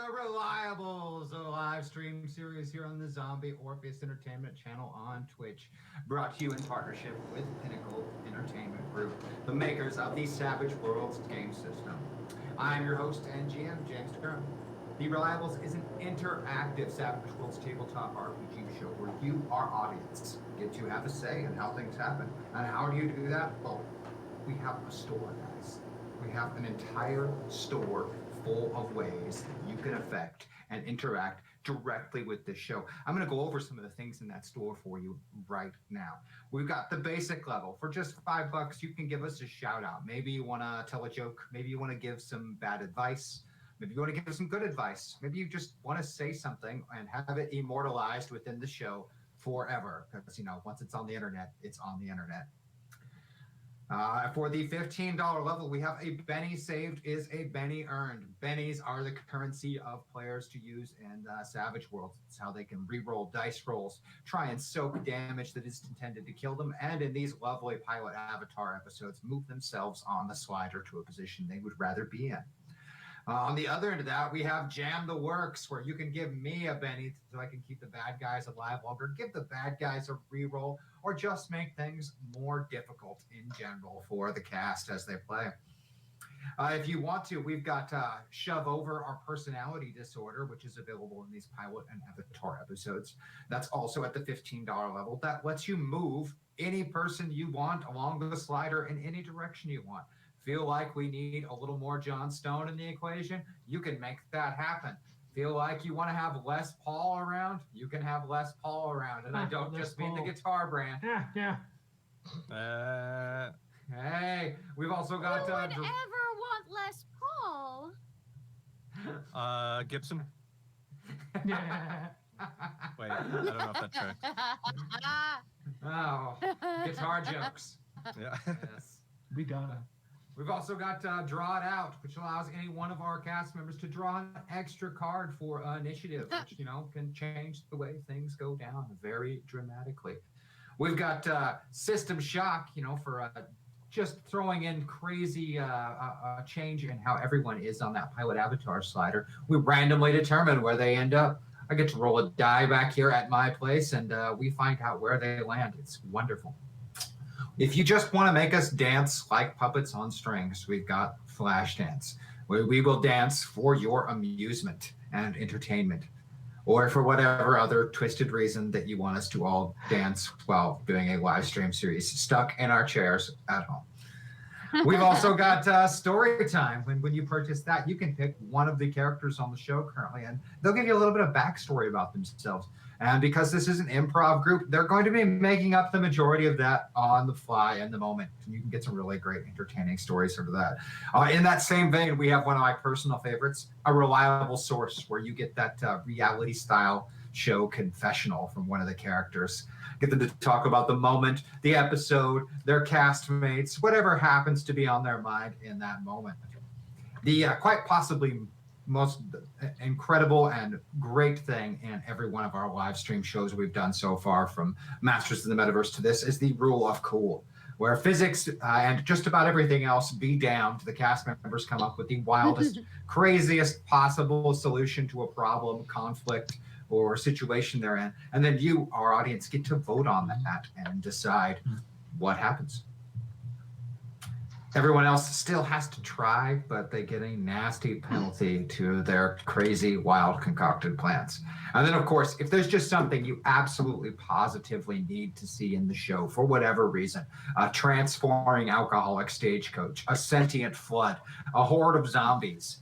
The Reliables, a live stream series here on the Zombie Orpheus Entertainment channel on Twitch, brought to you in partnership with Pinnacle Entertainment Group, the makers of the Savage Worlds game system. I'm your host and GM, James Durham. The Reliables is an interactive Savage Worlds tabletop RPG show where you, our audience, get to have a say in how things happen. And how do you do that? Well, we have a store, guys. We have an entire store full of ways that you can affect and interact directly with this show. I'm going to go over some of the things in that store for you right now. We've got the basic level. For just $5, you can give us a shout out. Maybe you want to tell a joke. Maybe you want to give some bad advice. Maybe you want to give some good advice. Maybe you just want to say something and have it immortalized within the show forever. Because, you know, once it's on the internet, it's on the internet. For the $15 level, we have a Benny saved is a Benny earned. Bennies are the currency of players to use in Savage Worlds. It's how they can re-roll dice rolls, try and soak damage that is intended to kill them, and in these lovely pilot avatar episodes, move themselves on the slider to a position they would rather be in. On the other end of that, we have Jam the Works, where you can give me a Benny so I can keep the bad guys alive longer, give the bad guys a reroll, or just make things more difficult in general for the cast as they play. If you want to, we've got Shove Over Our Personality Disorder, which is available in these pilot and avatar episodes. That's also at the $15 level. That lets you move any person you want along the slider in any direction you want. Feel like we need a little more John Stone in the equation? You can make that happen. Feel like you want to have Les Paul around? You can have Les Paul around. And I don't just mean the guitar brand. Yeah. Hey, we've also got... Who would ever want Les Paul? Gibson? Yeah. Wait, I don't know if that's true. Oh, guitar jokes. Yeah. Yes. We gotta. We've also got Draw It Out, which allows any one of our cast members to draw an extra card for initiative, which, you know, can change the way things go down very dramatically. We've got System Shock, you know, for just throwing in crazy change in how everyone is on that pilot avatar slider. We randomly determine where they end up. I get to roll a die back here at my place, and we find out where they land. It's wonderful. If you just want to make us dance like puppets on strings, we've got Flash Dance, where we will dance for your amusement and entertainment, or for whatever other twisted reason that you want us to all dance while doing a live stream series stuck in our chairs at home. We've also got Story Time. When you purchase that, you can pick one of the characters on the show currently, and they'll give you a little bit of backstory about themselves. And because this is an improv group, they're going to be making up the majority of that on the fly in the moment. And you can get some really great, entertaining stories out of that. In that same vein, we have one of my personal favorites, A Reliable Source, where you get that reality-style show confessional from one of the characters. Get them to talk about the moment, the episode, their castmates, whatever happens to be on their mind in that moment. The quite possibly most incredible and great thing in every one of our live stream shows we've done so far, from Masters of the Metaverse to this, is the rule of cool, where physics and just about everything else be damned. The cast members come up with the wildest, craziest possible solution to a problem, conflict, or situation they're in. And then you, our audience, get to vote on that and decide what happens. Everyone else still has to try, but they get a nasty penalty to their crazy, wild, concocted plans. And then, of course, if there's just something you absolutely positively need to see in the show for whatever reason, a transforming alcoholic stagecoach, a sentient flood, a horde of zombies,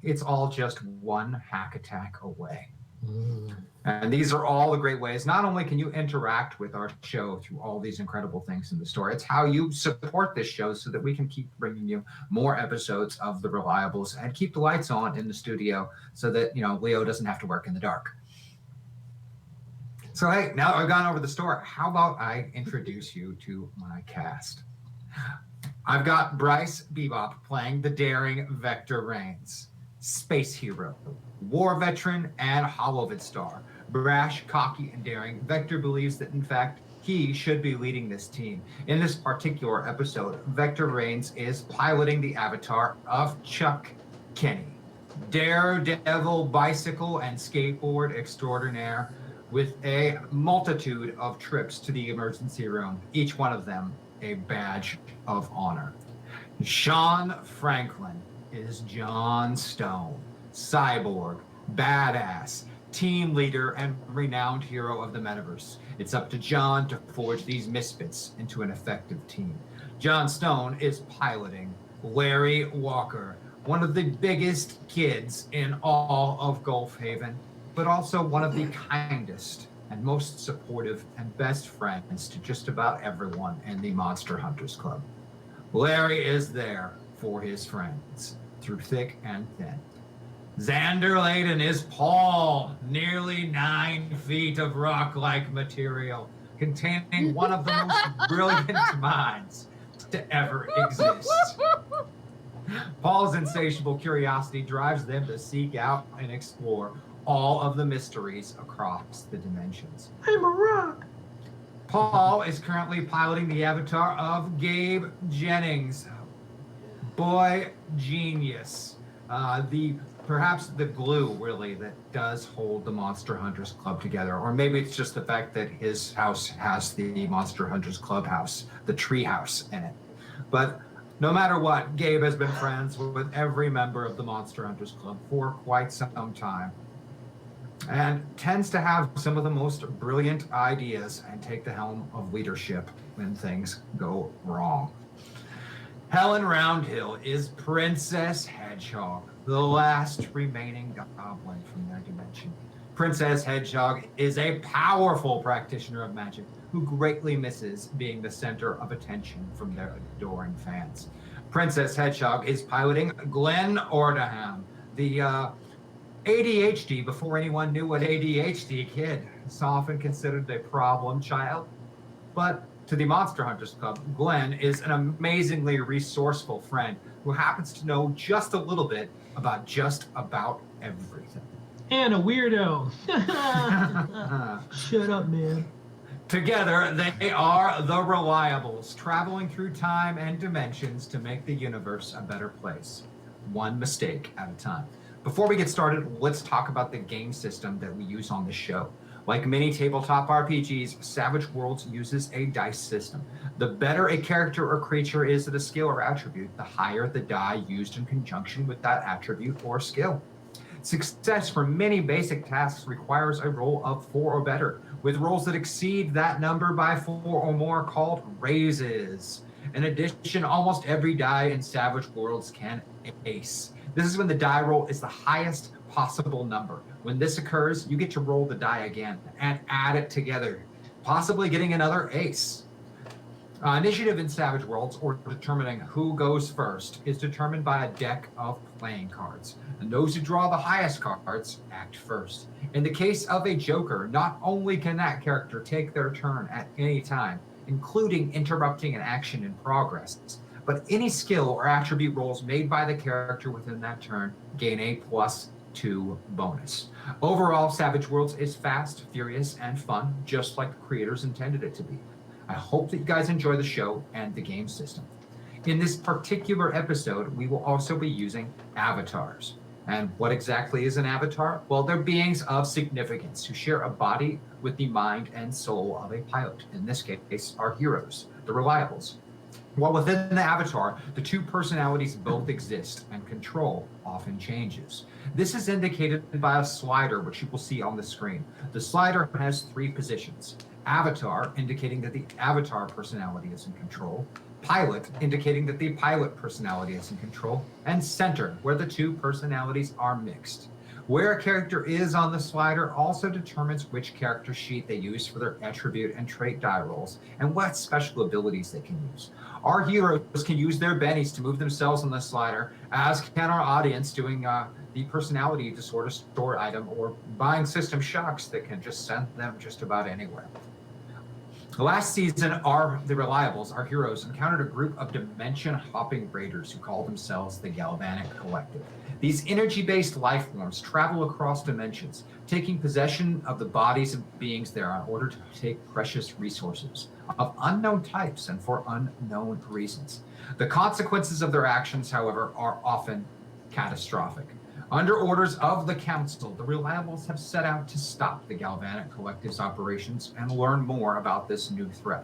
it's all just one hack attack away. And these are all the great ways. Not only can you interact with our show through all these incredible things in the store, it's how you support this show so that we can keep bringing you more episodes of The Reliables and keep the lights on in the studio so that, you know, Leo doesn't have to work in the dark. So, hey, now that I've gone over the store, how about I introduce you to my cast? I've got Bryce Bebop playing the daring Vector Rains, space hero, war veteran, and Holovid star. Brash, cocky, and daring, Vector believes that, in fact, he should be leading this team. In this particular episode, Vector Rains is piloting the avatar of Chuck Kenny, daredevil bicycle and skateboard extraordinaire with a multitude of trips to the emergency room, each one of them a badge of honor. Sean Franklin is John Stone, cyborg, badass, team leader, and renowned hero of the metaverse. It's up to John to forge these misfits into an effective team. John Stone is piloting Larry Walker, one of the biggest kids in all of Gulf Haven, but also one of the kindest and most supportive and best friends to just about everyone in the Monster Hunters Club. Larry is there for his friends through thick and thin. Xander Layden is Paul, nearly 9 feet of rock-like material, containing one of the most brilliant minds to ever exist. Paul's insatiable curiosity drives them to seek out and explore all of the mysteries across the dimensions. I'm a rock. Paul is currently piloting the avatar of Gabe Jennings, boy genius, perhaps the glue really that does hold the Monster Hunters Club together, or maybe it's just the fact that his house has the Monster Hunters Clubhouse, the tree house in it. But no matter what, Gabe has been friends with every member of the Monster Hunters Club for quite some time, and tends to have some of the most brilliant ideas and take the helm of leadership when things go wrong. Helen Roundhill is Princess Hedgehog, the last remaining goblin from their dimension. Princess Hedgehog is a powerful practitioner of magic who greatly misses being the center of attention from their adoring fans. Princess Hedgehog is piloting Glenn Ordaham, the ADHD before anyone knew what ADHD kid. It's often considered a problem child, but to the Monster Hunters Club, Glenn is an amazingly resourceful friend who happens to know just a little bit about just about everything. And a weirdo. Shut up, man. Together, they are the Reliables, traveling through time and dimensions to make the universe a better place, one mistake at a time. Before we get started, let's talk about the game system that we use on the show. Like many tabletop RPGs, Savage Worlds uses a dice system. The better a character or creature is at a skill or attribute, the higher the die used in conjunction with that attribute or skill. Success for many basic tasks requires a roll of 4 or better, with rolls that exceed that number by 4 or more called raises. In addition, almost every die in Savage Worlds can ace. This is when the die roll is the highest possible number. When this occurs, you get to roll the die again and add it together, possibly getting another ace. Initiative in Savage Worlds, or determining who goes first, is determined by a deck of playing cards. And those who draw the highest cards act first. In the case of a Joker, not only can that character take their turn at any time, including interrupting an action in progress, but any skill or attribute rolls made by the character within that turn gain a +2 bonus. Overall, Savage Worlds is fast, furious, and fun, just like the creators intended it to be. I hope that you guys enjoy the show and the game system. In this particular episode, we will also be using avatars. And what exactly is an avatar? Well, they're beings of significance who share a body with the mind and soul of a pilot. In this case, our heroes, the Reliables. While within the avatar, the two personalities both exist and control often changes. This is indicated by a slider, which you will see on the screen. The slider has 3 positions. Avatar, indicating that the avatar personality is in control. Pilot, indicating that the pilot personality is in control. And center, where the two personalities are mixed. Where a character is on the slider also determines which character sheet they use for their attribute and trait die rolls, and what special abilities they can use. Our heroes can use their bennies to move themselves on the slider, as can our audience doing the personality disorder store item, or buying system shocks that can just send them just about anywhere. Last season, the Reliables, our heroes, encountered a group of dimension-hopping raiders who call themselves the Galvanic Collective. These energy-based life forms travel across dimensions, taking possession of the bodies of beings there in order to take precious resources of unknown types and for unknown reasons. The consequences of their actions, however, are often catastrophic. Under orders of the Council, the Reliables have set out to stop the Galvanic Collective's operations and learn more about this new threat.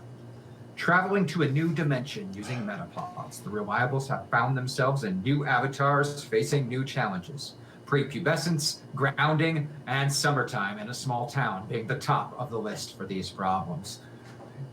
Traveling to a new dimension using metapods, the Reliables have found themselves in new avatars facing new challenges. Prepubescence, grounding, and summertime in a small town being the top of the list for these problems.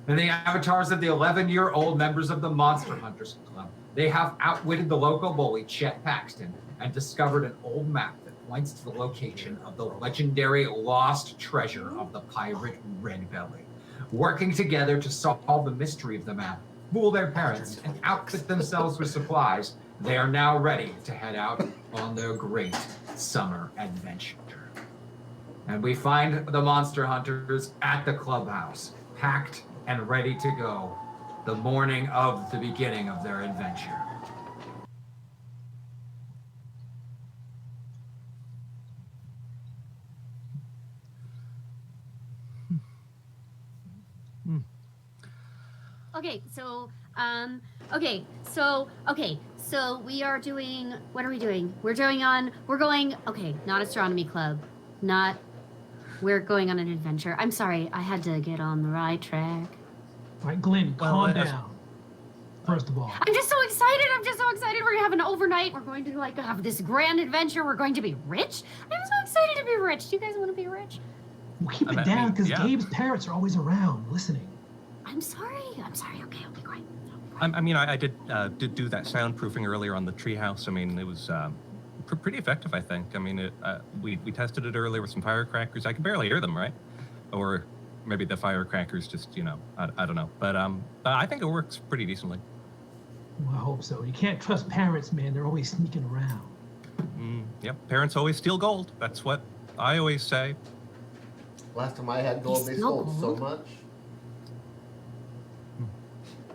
And the avatars of the 11-year-old members of the Monster Hunters Club. They have outwitted the local bully, Chet Paxton, and discovered an old map that points to the location of the legendary lost treasure of the pirate Red Belly. Working together to solve the mystery of the map, fool their parents, and outfit themselves with supplies, they are now ready to head out on their great summer adventure. And we find the Monster Hunters at the clubhouse, packed and ready to go, the morning of the beginning of their adventure. So we are doing, what are we doing? We're going, okay, not astronomy club, we're going on an adventure. I'm sorry, I had to get on the right track. All right, Glenn, calm down. First of all. I'm just so excited. We're gonna have an overnight. We're going to have this grand adventure. We're going to be rich. I'm so excited to be rich. Do you guys want to be rich? Well, keep it down, because Gabe's parents are always around, listening. I'm sorry. Okay, I'll be quiet. I did do that soundproofing earlier on the treehouse. I mean, it was pretty effective, I think. I mean, we tested it earlier with some firecrackers. I could barely hear them, right? Or maybe the firecrackers just, I don't know. But I think it works pretty decently. Well, I hope so. You can't trust parents, man. They're always sneaking around. Yep, parents always steal gold. That's what I always say. Last time I had gold, they stole so much.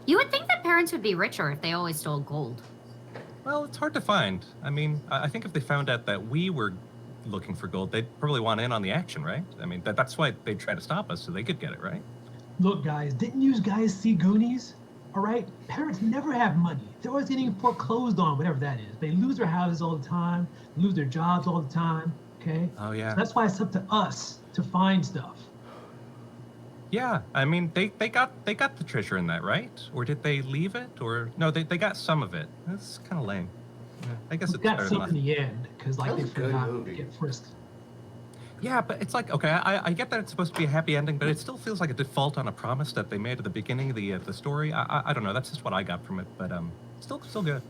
You would think that parents would be richer if they always stole gold. Well, it's hard to find. I mean, I think if they found out that we were looking for gold, they'd probably want in on the action, right? I mean, that's why they try to stop us, so they could get it, right? Look, guys, didn't you guys see Goonies? All right? Parents never have money. They're always getting foreclosed on, whatever that is. They lose their houses all the time, lose their jobs all the time, okay? Oh, yeah. So that's why it's up to us to find stuff. Yeah, I mean, they got the treasure in that, right? Or did they leave it? Or no, they got some of it. That's kind of lame. Yeah, I guess We it's got better some than in nothing. the end, because That they was a good forgot to movie. get frisked. Yeah, but it's like, okay, I get that it's supposed to be a happy ending, but it still feels like a default on a promise that they made at the beginning of the story. I don't know. That's just what I got from it, but still good.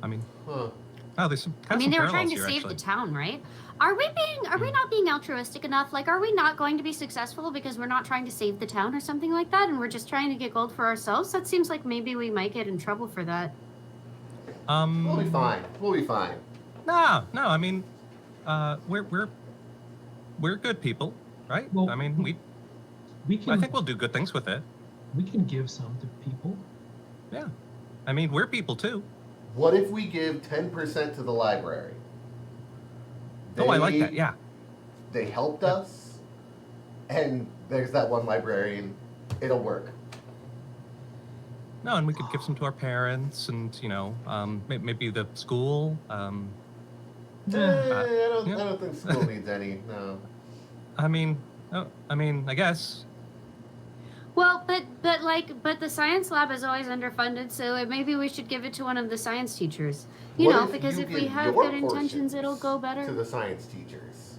I mean, oh, there's some. I mean, they were trying to here, save actually. the town, right? Are we not being altruistic enough? Like, are we not going to be successful because we're not trying to save the town or something like that, and we're just trying to get gold for ourselves? That seems like maybe we might get in trouble for that. We'll be fine. No. I mean, we're good people, right? Well, I mean, we can, I think we'll do good things with it. we can give some to people. Yeah. I mean, we're people too. What if we give 10% to the library? Oh, I like that. Yeah. They helped us, and there's that one librarian. It'll work. No, and we could give some to our parents, and maybe the school. I Yeah. don't think school needs any. No. I mean, I guess. Well, but the science lab is always underfunded, so maybe we should give it to one of the science teachers. Because if we give have your good intentions, portions it'll go better. to the science teachers.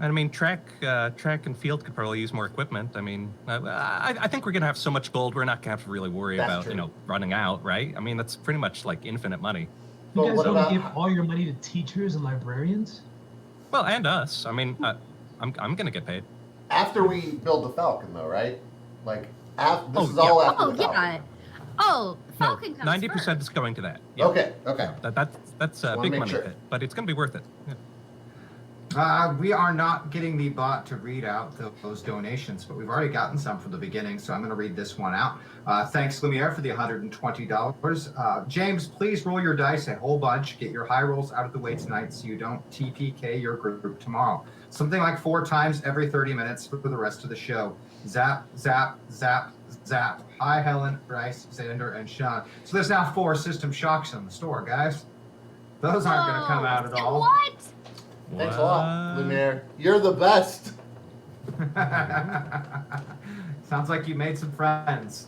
I mean, track and field could probably use more equipment. I mean, I think we're gonna have so much gold, we're not gonna have to really worry That's about true. running out, right? I mean, that's pretty much like infinite money. You But guys what don't about- give all your money to teachers and librarians? Well, and us. I mean, I'm gonna get paid. After we build the Falcon, though, right? Like, this is yeah. all after Oh, the Falcon. yeah. Oh, No, Falcon comes 90% first. is going to that. Yeah. Okay. That's wanna big make money sure. pit, but it's gonna be worth it. Yeah. We are not getting the bot to read out those donations, but we've already gotten some from the beginning, so I'm going to read this one out. Thanks, Lumiere, for the $120. James, please roll your dice a whole bunch. Get your high rolls out of the way tonight so you don't TPK your group tomorrow. Something like 4 times every 30 minutes for the rest of the show. Zap, zap, zap, zap. Hi, Helen, Bryce, Xander, and Sean. So there's now 4 system shocks in the store, guys. Those aren't going to come out at all. What? Thanks a lot, Lumiere. You're the best. Sounds like you made some friends.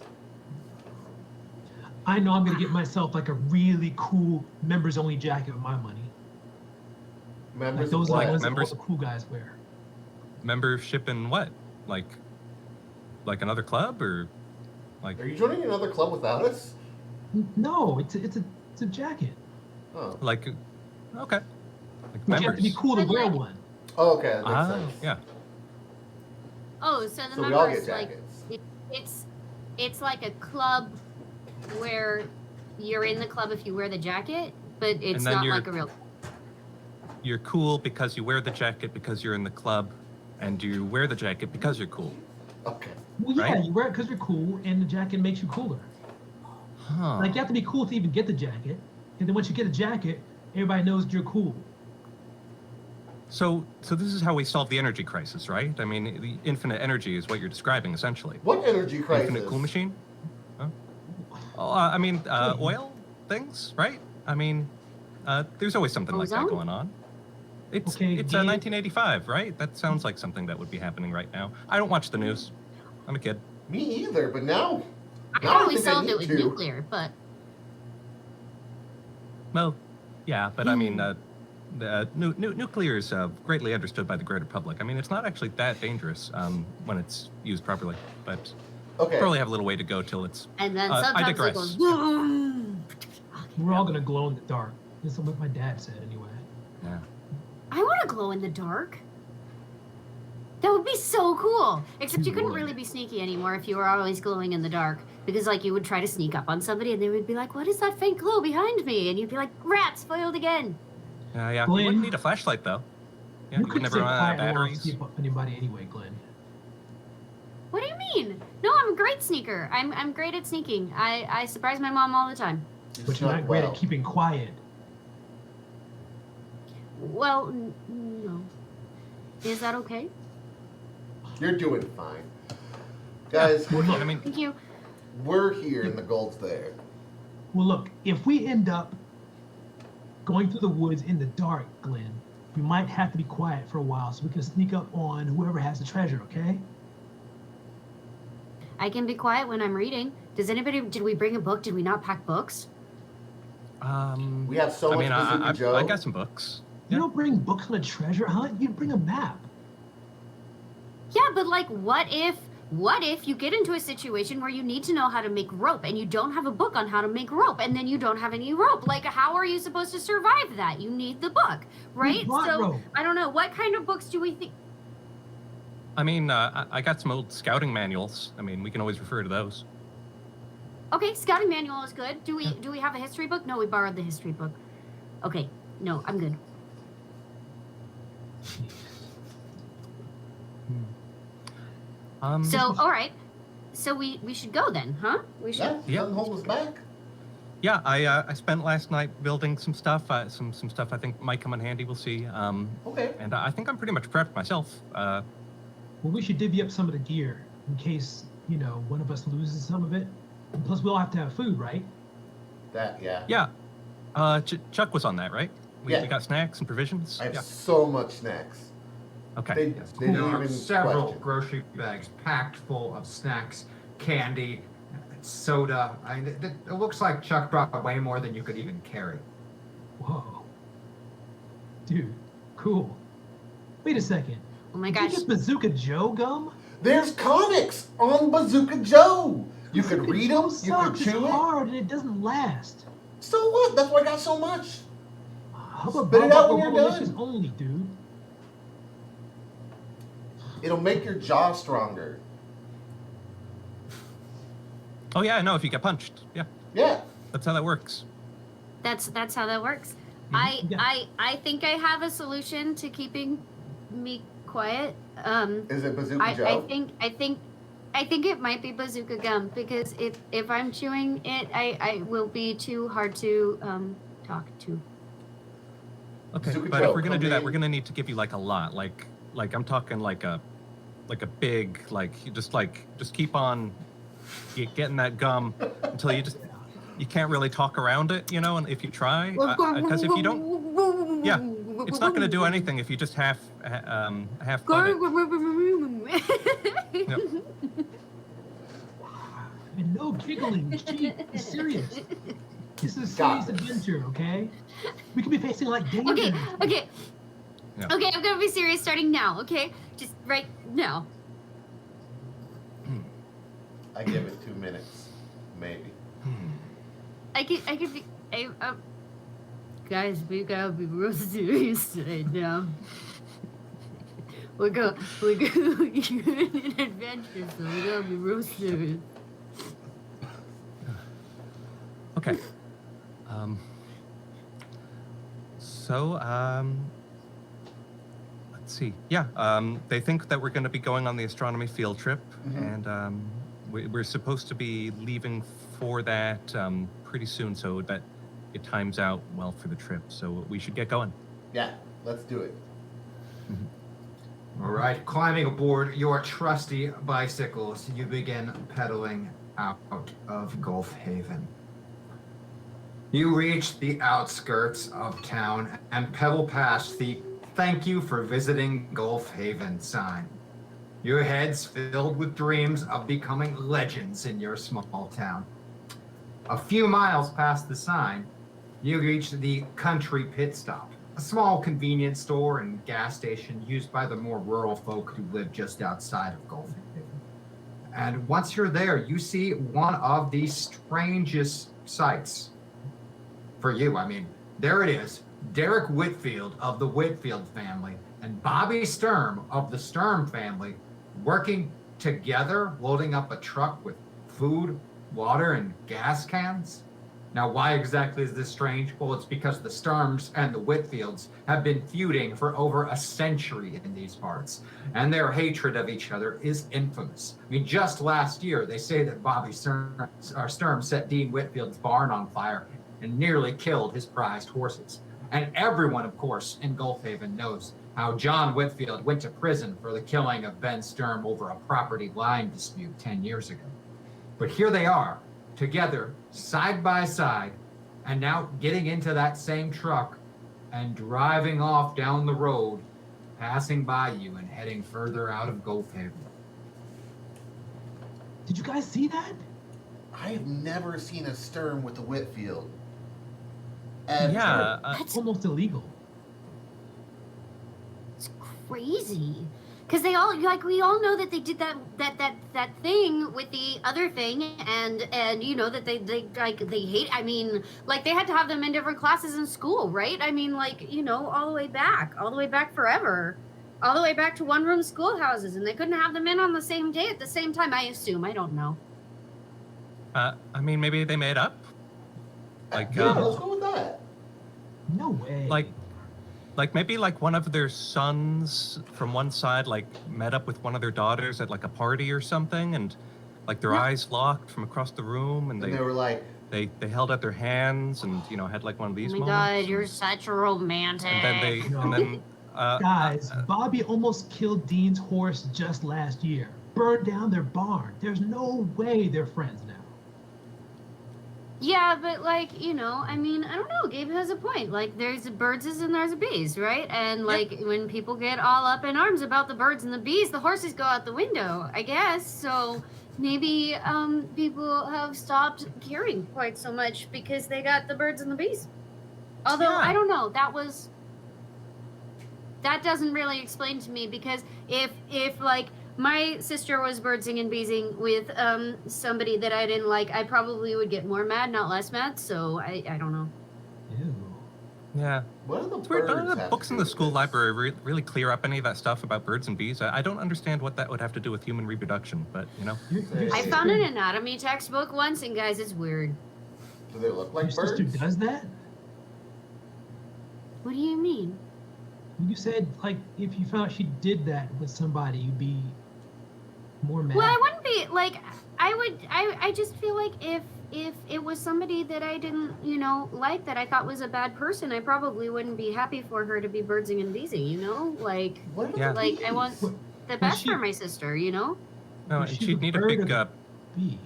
I know I'm gonna get myself like a really cool members-only jacket with my money. Like Members those of are what? the ones that all Members- the cool guys wear. Membership in what? Like another club or like? Are you joining another club without us? No, it's a jacket. Oh. Like, okay. Like But you have to be members. cool to But wear like- one. Oh, okay, that makes Ah, sense. yeah. Oh, so the So we all members get like jackets. it's like a club where you're in the club if you wear the jacket, but it's then not you're- like a real. You're cool because you wear the jacket because you're in the club, and you wear the jacket because you're cool. Okay. Well, yeah, Right? you wear it because you're cool, and the jacket makes you cooler. Huh. Like you have to be cool to even get the jacket, and then once you get a jacket, everybody knows you're cool. So this is how we solve the energy crisis, right? I mean, the infinite energy is what you're describing, essentially. What energy crisis? Infinite cool machine? Huh? Oh, I mean, oil things, right? I mean, there's always something like that Ozone? going on. It's Okay, it's Gabe. 1985, right? That sounds like something that would be happening right now. I don't watch the news. I'm a kid. Me either, but now. I Now I thought we think I solved it need with to. nuclear, but Well, yeah, but I mean, the nuclear is greatly understood by the greater public. I mean, it's not actually that dangerous when it's used properly, but Okay. probably have a little way to go till it's. and then I sometimes it digress. goes. Boom. We're all gonna glow in the dark. This is what my dad said anyway. Yeah. I want to glow in the dark. That would be so cool. Except you couldn't would. really be sneaky anymore if you were always glowing in the dark. Because, like, you would try to sneak up on somebody and they would be like, what is that faint glow behind me? And you'd be like, rats, foiled again. Yeah. You Glenn, wouldn't need a flashlight though. Yeah, you you could never stay run out of quiet and won't batteries. sneak up anybody anyway, Glenn. What do you mean? No, I'm a great sneaker. I'm great at sneaking. I surprise my mom all the time. You But you're snuck not great well. at keeping quiet. Well, no. Is that okay? You're doing fine. Guys, Well, look, I mean, Thank you. we're here and the gold's there. well, look. If we end up going through the woods in the dark, Glenn, we might have to be quiet for a while so we can sneak up on whoever has the treasure. Okay? I can be quiet when I'm reading. Did we bring a book? Did we not pack books? We have so I much mean, Bazooka Joe. I got some books. You Yeah. don't bring books on a treasure hunt. You bring a map. Yeah, but like, what if you get into a situation where you need to know how to make rope and you don't have a book on how to make rope and then you don't have any rope? Like, how are you supposed to survive that? You need the book, right? brought So, rope. I don't know. What kind of books do we think? I mean, I got some old scouting manuals. I mean, we can always refer to those. Okay, scouting manual is good. Do we have a history book? No, we borrowed the history book. Okay, no, I'm good. So, all right. So we should go then, huh? We should. Yeah, Yep. doesn't hold us back. Yeah, I spent last night building some stuff. Some stuff I think might come in handy. We'll see. Okay. And I think I'm pretty much prepped myself. Well, we should divvy up some of the gear in case, one of us loses some of it. And plus, we all have to have food, right? That, yeah. Yeah. Chuck was on that, right? We Yeah. got snacks and provisions. I have Yeah. so much snacks. Okay. They, yes. they There didn't are even several question. grocery bags packed full of snacks, candy, soda. It looks like Chuck brought way more than you could even carry. Whoa. Dude, cool. Wait a second. Oh my Did you gosh. get Bazooka Joe gum? There's comics on Bazooka Joe. You could Bazooka read Joe them. You sucks. could chew It's it. hard and it doesn't last. So what? That's why I got so much. How about Spit it out when Bubble you're Delicious done. only, dude? It'll make your jaw stronger. Oh yeah, I know. If you get punched, yeah, Yeah. that's how that works. That's how that works. Yeah. I think I have a solution to keeping me quiet. Is it Bazooka I Joe? think it might be bazooka gum because if I'm chewing it, I will be too hard to talk to. Okay, Bazooka but Joe, if we're gonna come do that, in. we're gonna need to give you like a lot. Like I'm talking like a big you just keep on getting that gum until you just you can't really talk around it, you know, and if you try, because if you don't, yeah, it's not going to do anything if you just half butt it. Yep. And no giggling. She is serious. This is a serious adventure, okay? We could be facing like danger. Okay. Yeah. Okay, I'm gonna be serious starting now, okay? Just right now. I give it 2 minutes, maybe. I could be, guys, we gotta be real serious right now. We're going an adventure, so we gotta be real serious. Okay. Let's see. Yeah, they think that we're going to be going on the astronomy field trip, and we're supposed to be leaving for that pretty soon, so that it times out well for the trip. So we should get going. Yeah, let's do it. All right, climbing aboard your trusty bicycles, you begin pedaling out of Gulf Haven. You reach the outskirts of town and pedal past the "Thank you for visiting Gulf Haven" sign. Your head's filled with dreams of becoming legends in your small town. A few miles past the sign, you reach the Country Pit Stop, a small convenience store and gas station used by the more rural folk who live just outside of Gulf Haven. And once you're there, you see one of the strangest sights. For you, I mean, there it is, Derek Whitfield of the Whitfield family and Bobby Sturm of the Sturm family working together, loading up a truck with food, water, and gas cans. Now, why exactly is this strange? Well, it's because the Sturms and the Whitfields have been feuding for over a century in these parts, and their hatred of each other is infamous. I mean, just last year, they say that Bobby Sturm set Dean Whitfield's barn on fire and nearly killed his prized horses. And everyone, of course, in Gulf Haven knows how John Whitfield went to prison for the killing of Ben Sturm over a property line dispute 10 years ago. But here they are, together, side by side, and now getting into that same truck and driving off down the road, passing by you and heading further out of Gulf Haven. Did you guys see that? I have never seen a Sturm with a Whitfield. Ever. Yeah, That's almost illegal. It's crazy. Because they all, like, we all know that they did that thing with the other thing, and you know that they hate. I mean, like, they had to have them in different classes in school, right? I mean, like, you know, all the way back forever, all the way back to one-room schoolhouses, and they couldn't have them in on the same day at the same time. I assume. I don't know. I mean, maybe they made up. Like, yeah, let's go with that. No way. Like maybe like one of their sons from one side like met up with one of their daughters at like a party or something, and like their eyes locked from across the room, and they were like, they held out their hands and, you know, had like one of these moments. Oh my God, you're such a romantic. And then guys, Bobby almost killed Dean's horse just last year. Burned down their barn. There's no way they're friends now. Yeah, but, like, you know, I mean, I don't know. Gabe has a point. Like, there's birds and there's bees, right? And, like, when people get all up in arms about the birds and the bees, the horses go out the window, I guess. So maybe people have stopped caring quite so much because they got the birds and the bees. Although, I don't know. That doesn't really explain to me, because if like, my sister was birdsing and beesing with somebody that I didn't like, I probably would get more mad, not less mad. So I don't know. Ew. Yeah. What are the It's weird. birds None of the have books to in do the with school this? library really clear up any of that stuff about birds and bees. I don't understand what that would have to do with human reproduction, but, you know. I found an anatomy textbook once, and guys, it's weird. Do they look like Your sister birds? does that? What do you mean? You said, like, if you found out she did that with somebody, you'd be more mad. Well, I wouldn't be, like, I just feel like if it was somebody that I didn't, you know, like, that I thought was a bad person, I probably wouldn't be happy for her to be birdsing and beesing, you know? Like, What are Yeah. the like, I bees? want the best for my sister, you know? No, Well, she's she'd need a bird big of the bee.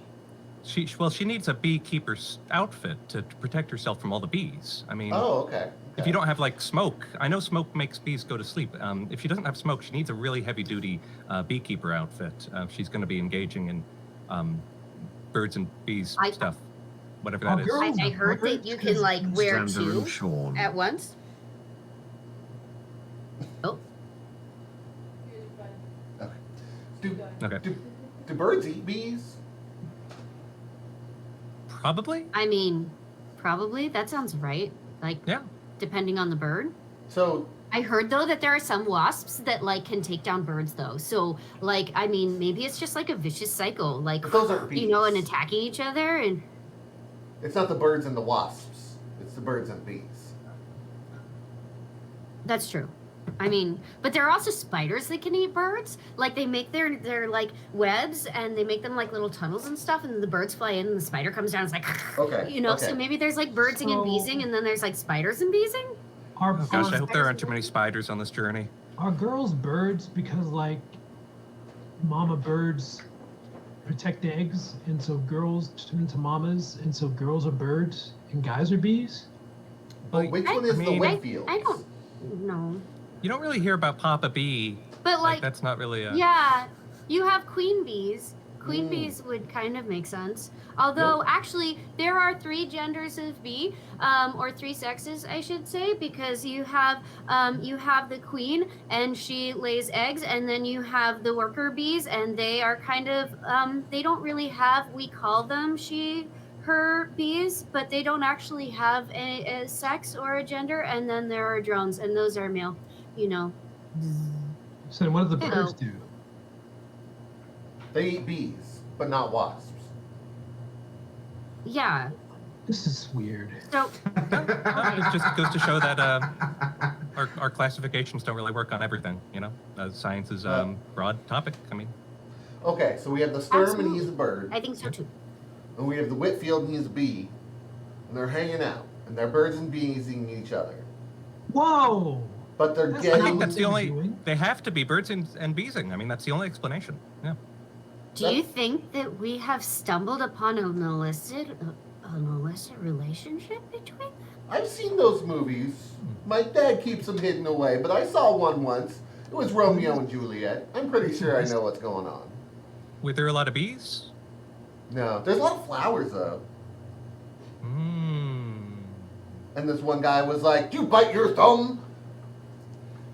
She needs a beekeeper's outfit to protect herself from all the bees. I mean, Oh, okay. if you don't have like smoke, I know smoke makes bees go to sleep. If she doesn't have smoke, she needs a really heavy-duty beekeeper outfit. She's going to be engaging in birds and bees stuff, whatever that is. girls I heard that you can like wear two at once. Oh, Okay. Okay. Do birds eat bees? Probably. I mean, probably that sounds right. Like, Yeah. depending on the bird. So I heard though that there are some wasps that like can take down birds though. So like, I mean, maybe it's just like a vicious cycle, like but those aren't bees. you know, and attacking each other. And It's not the birds and the wasps. It's the birds and bees. that's true. I mean, but there are also spiders that can eat birds. Like they make their like webs and they make them like little tunnels and stuff, and the birds fly in and the spider comes down. It's like, Okay. you know. okay. So maybe there's like birdsing and beesing, and then there's like spiders and beesing. Are, Oh gosh, I are, hope there aren't too many spiders on this journey. are girls birds because like mama birds protect eggs, and so girls turn into mamas, and so girls are birds and guys are bees? But which one is the mean- Whitfield? I don't know, You don't really hear about Papa Bee. but like That's not really a. yeah, you have queen bees. Queen Mm. bees would kind of make sense. Although, actually, there are 3 genders of bee, or 3 sexes, I should say, because you have the queen, and she lays eggs, and then you have the worker bees, and they are kind of, they don't really have, we call them her bees, but they don't actually have a sex or a gender, and then there are drones, and those are male, you know. So then what do the Hello. birds do? They eat bees, but not wasps. Yeah. This is weird. So, It just goes to show that our classifications don't really work on everything. You know, science is broad topic. I mean, Okay, so we have the sperm and Absolutely. he's a bird, I think so too. and we have the Whitfield and he's a bee, and they're hanging out, and they're birds and bees eating each other. Whoa! But they're That's I getting. think what that's the they were only. doing. They have to be birds and beesing. I mean, that's the only explanation. Yeah. Do you think that we have stumbled upon an illicit relationship between them? I've seen those movies. My dad keeps them hidden away, but I saw one once. It was Romeo and Juliet. I'm pretty sure I know what's going on. Were there a lot of bees? No, there's a lot of flowers though. And this one guy was like, "You bite your thumb."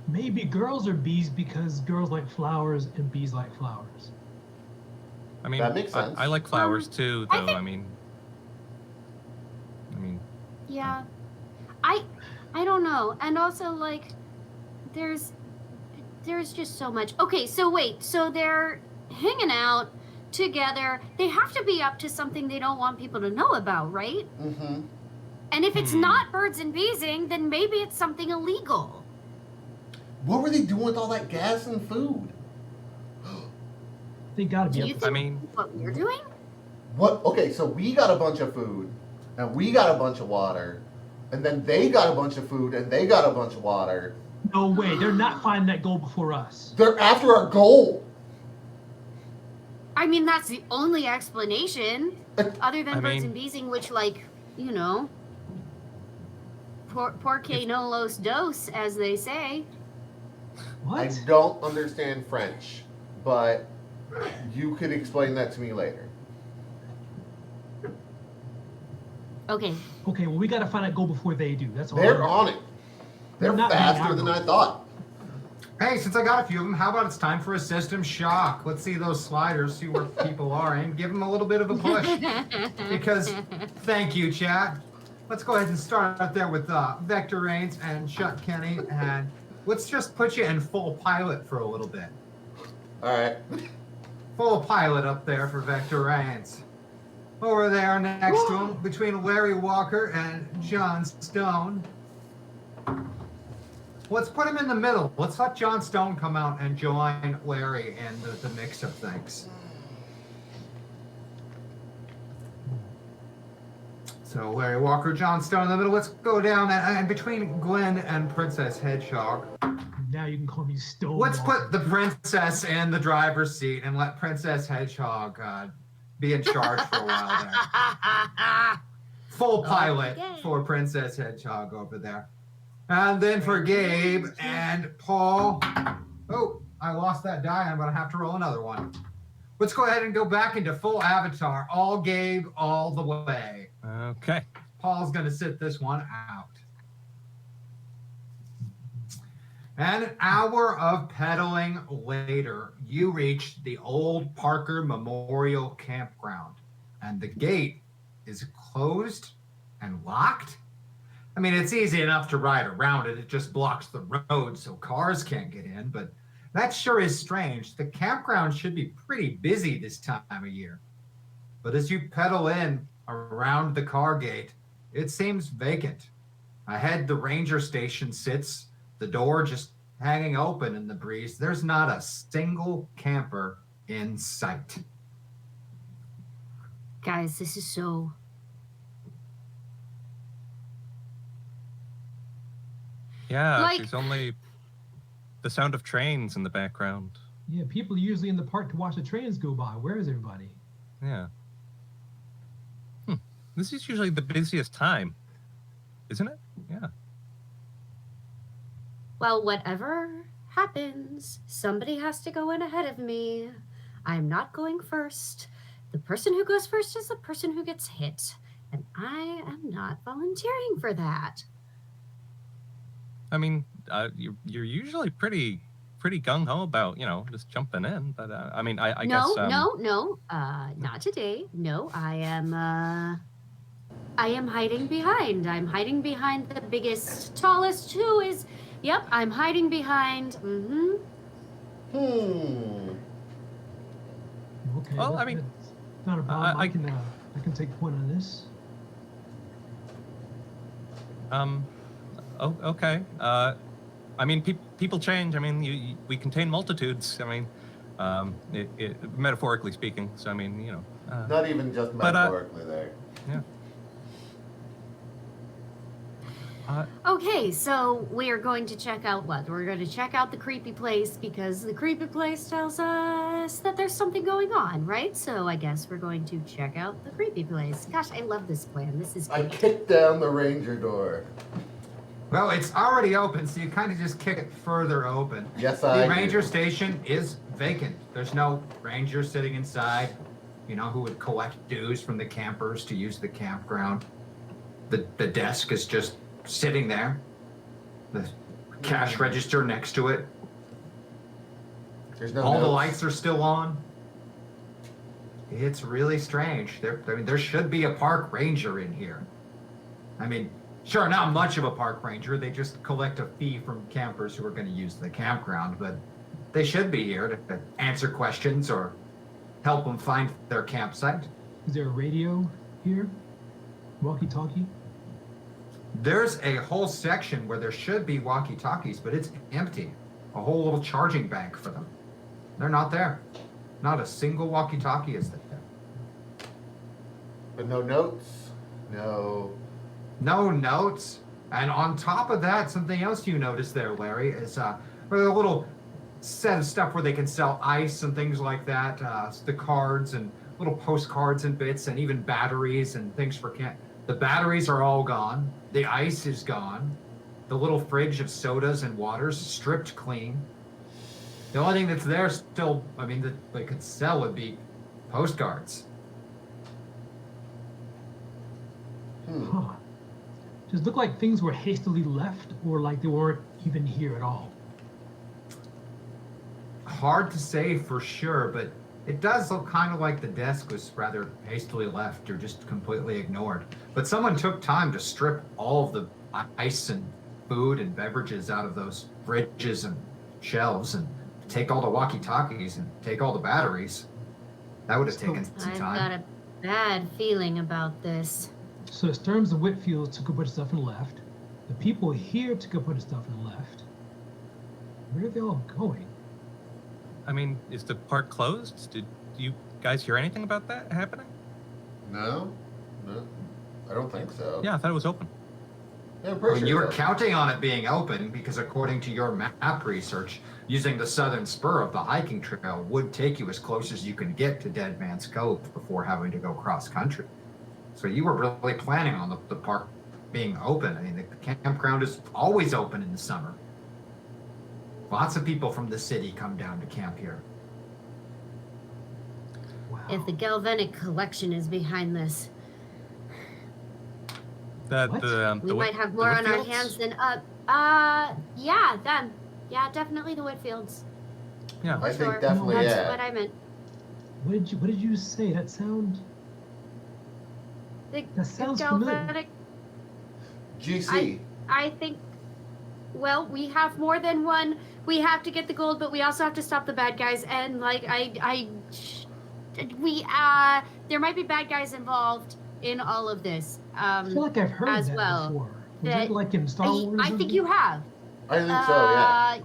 Maybe girls are bees because girls like flowers and bees like flowers. I mean, That makes sense. I like flowers too, I though. think- I mean, Yeah. I don't know. And also like there's just so much. Okay, so wait. So they're hanging out together. They have to be up to something they don't want people to know about, right? Mm-hmm. And if it's Hmm. not birds and beesing, then maybe it's something illegal. What were they doing with all that gas and food? They gotta Do be you up. think I mean, what we're doing? What? Okay, so we got a bunch of food, and we got a bunch of water, and then they got a bunch of food, and they got a bunch of water. No way. They're not finding that gold before us. They're after our gold. I mean, that's the only explanation, other than I birds mean- and beesing, which, like, you know, porque no los dos, as they say. What? I don't understand French, but you could explain that to me later. Okay, Okay, well, we gotta find that gold before they do. That's all. They're on it. They're Not being faster than I outgoing. thought. Hey, since I got a few of them, how about it's time for a system shock? Let's see those sliders, see where people are, and give them a little bit of a push. Because, thank you, chat. Let's go ahead and start out there with Vector Reigns and Chuck Kenny, and let's just put you in full pilot for a little bit. All right. Full pilot up there for Vector Reigns. Over there next to him, between Larry Walker and John Stone. Let's put him in the middle. Let's let John Stone come out and join Larry in the mix of things. So Larry Walker, John Stone in the middle. Let's go down and between Glenn and Princess Hedgehog. Now you can call me Stone. Let's put the princess in the driver's seat and let Princess Hedgehog be in charge for a while there. Full pilot Okay. for Princess Hedgehog over there. And then for Gabe and Paul. Oh, I lost that die. I'm going to have to roll another one. Let's go ahead and go back into full avatar. All Gabe, all the way. Okay. Paul's going to sit this one out. An hour of pedaling later, you reach the old Parker Memorial Campground, and the gate is closed and locked. I mean, it's easy enough to ride around it. It just blocks the road so cars can't get in, but that sure is strange. The campground should be pretty busy this time of year. But as you pedal in around the car gate, it seems vacant. Ahead, the ranger station sits, the door just hanging open in the breeze. There's not a single camper in sight. Guys, this is so... Yeah, Like- there's only the sound of trains in the background. Yeah, people are usually in the park to watch the trains go by. Where is everybody? Yeah. This is usually the busiest time, isn't it? Yeah. Well, whatever happens, somebody has to go in ahead of me. I'm not going first. The person who goes first is the person who gets hit. And I am not volunteering for that. I mean, you're usually pretty gung-ho about, just jumping in. But, I mean, I No, guess... no, not today. No, I am hiding behind. I'm hiding behind the biggest, tallest who is... Yep, I'm hiding behind. Okay. Well, I mean, that's not a problem. I can take point on this. Oh, okay. I mean, people change. I mean, we contain multitudes. I mean, metaphorically speaking. So I mean, Not even just metaphorically there. Yeah. Okay, so we are going to check out what? We're going to check out the creepy place because the creepy place tells us that there's something going on, right? So I guess we're going to check out the creepy place. Gosh, I love this plan. This is I great. kicked down the ranger door. Well, it's already open, so you kind of just kick it further open. Yes, I The do. ranger station is vacant. There's no ranger sitting inside, who would collect dues from the campers to use the campground. The desk is just sitting there. The cash register next to it. There's no All the notes. lights are still on. It's really strange. There should be a park ranger in here. I mean, sure, not much of a park ranger. They just collect a fee from campers who are going to use the campground, but they should be here to answer questions or help them find their campsite. Is there a radio here? Walkie-talkie? There's a whole section where there should be walkie-talkies, but it's empty. A whole little charging bank for them. They're not there. Not a single walkie-talkie is there. But no notes. No notes. And on top of that, something else you notice there, Larry, is a little set of stuff where they can sell ice and things like that. The cards and little postcards and bits and even batteries and things for camp. The batteries are all gone. The ice is gone. The little fridge of sodas and waters stripped clean. The only thing that's there still, that they could sell would be postcards. Huh. Does it look like things were hastily left or like they weren't even here at all? Hard to say for sure, but it does look kind of like the desk was rather hastily left or just completely ignored. But someone took time to strip all of the ice and food and beverages out of those fridges and shelves and take all the walkie-talkies and take all the batteries. That would have taken some I've time. got a bad feeling about this. So Stearns and Whitfield took a bunch of stuff and left. The people here took a bunch of stuff and left. Where are they all going? I mean, is the park closed? Did you guys hear anything about that happening? No, I don't think so. Yeah, I thought it was open. Yeah, I'm I pretty mean, sure you were it does. counting on it being open because according to your map research, using the southern spur of the hiking trail would take you as close as you can get to Dead Man's Cove before having to go cross country. So you were really planning on the park being open. I mean, the campground is always open in the summer. Lots of people from the city come down to camp here. Wow. If the Galvanic Collection is behind this, What? we might have more on our hands than up. Yeah, them. Yeah, definitely the Whitfields. Yeah. I think Sure. definitely, That's yeah. what I meant. What did you say? That sound. The That sounds familiar. Galvanic. GC. I think. Well, we have more than one. We have to get the gold, but we also have to stop the bad guys. And like there might be bad guys involved in all of this. I feel like I've heard as that well. before. Was that like in Star Wars? or I think something? you have. I think so, yeah.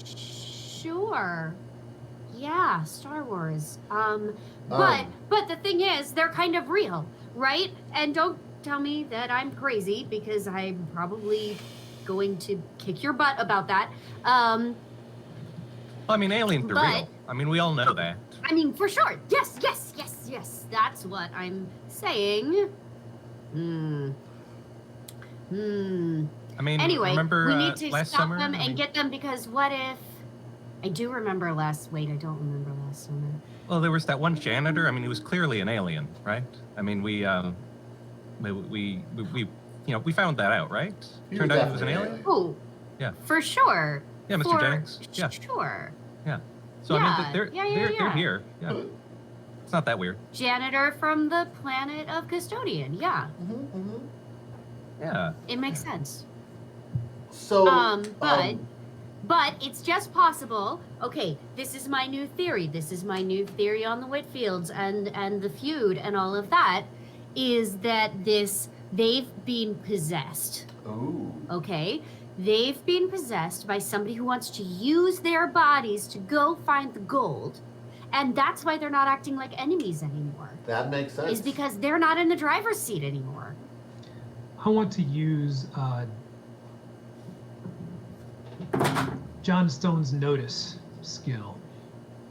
Sure. Yeah, Star Wars. But the thing is, they're kind of real, right? And don't tell me that I'm crazy because I'm probably going to kick your butt about that. Well, I mean, aliens are But- real. I mean, we all know that. I mean, for sure. Yes. That's what I'm saying. I mean, Anyway, remember we need to last stop summer? them I and mean, get them because what if? I do remember last. Wait, I don't remember last summer. well, there was that one janitor. I mean, he was clearly an alien, right? I mean, we found that out, right? He Turned was out he was an definitely alien. Oh, Yeah. for sure. Yeah, Mr. For Jennings. Yeah. Sure. So I Yeah, mean, they're yeah. here. Yeah. It's not that weird. Janitor from the planet of Custodian. Yeah, Yeah. it makes sense. So, But it's just possible. Okay, this is my new theory. This is my new theory on the Whitfields and the feud and all of that. Is that they've been possessed. ooh. Okay, they've been possessed by somebody who wants to use their bodies to go find the gold, and that's why they're not acting like enemies anymore. That makes sense. Is because they're not in the driver's seat anymore. I want to use John Stone's notice skill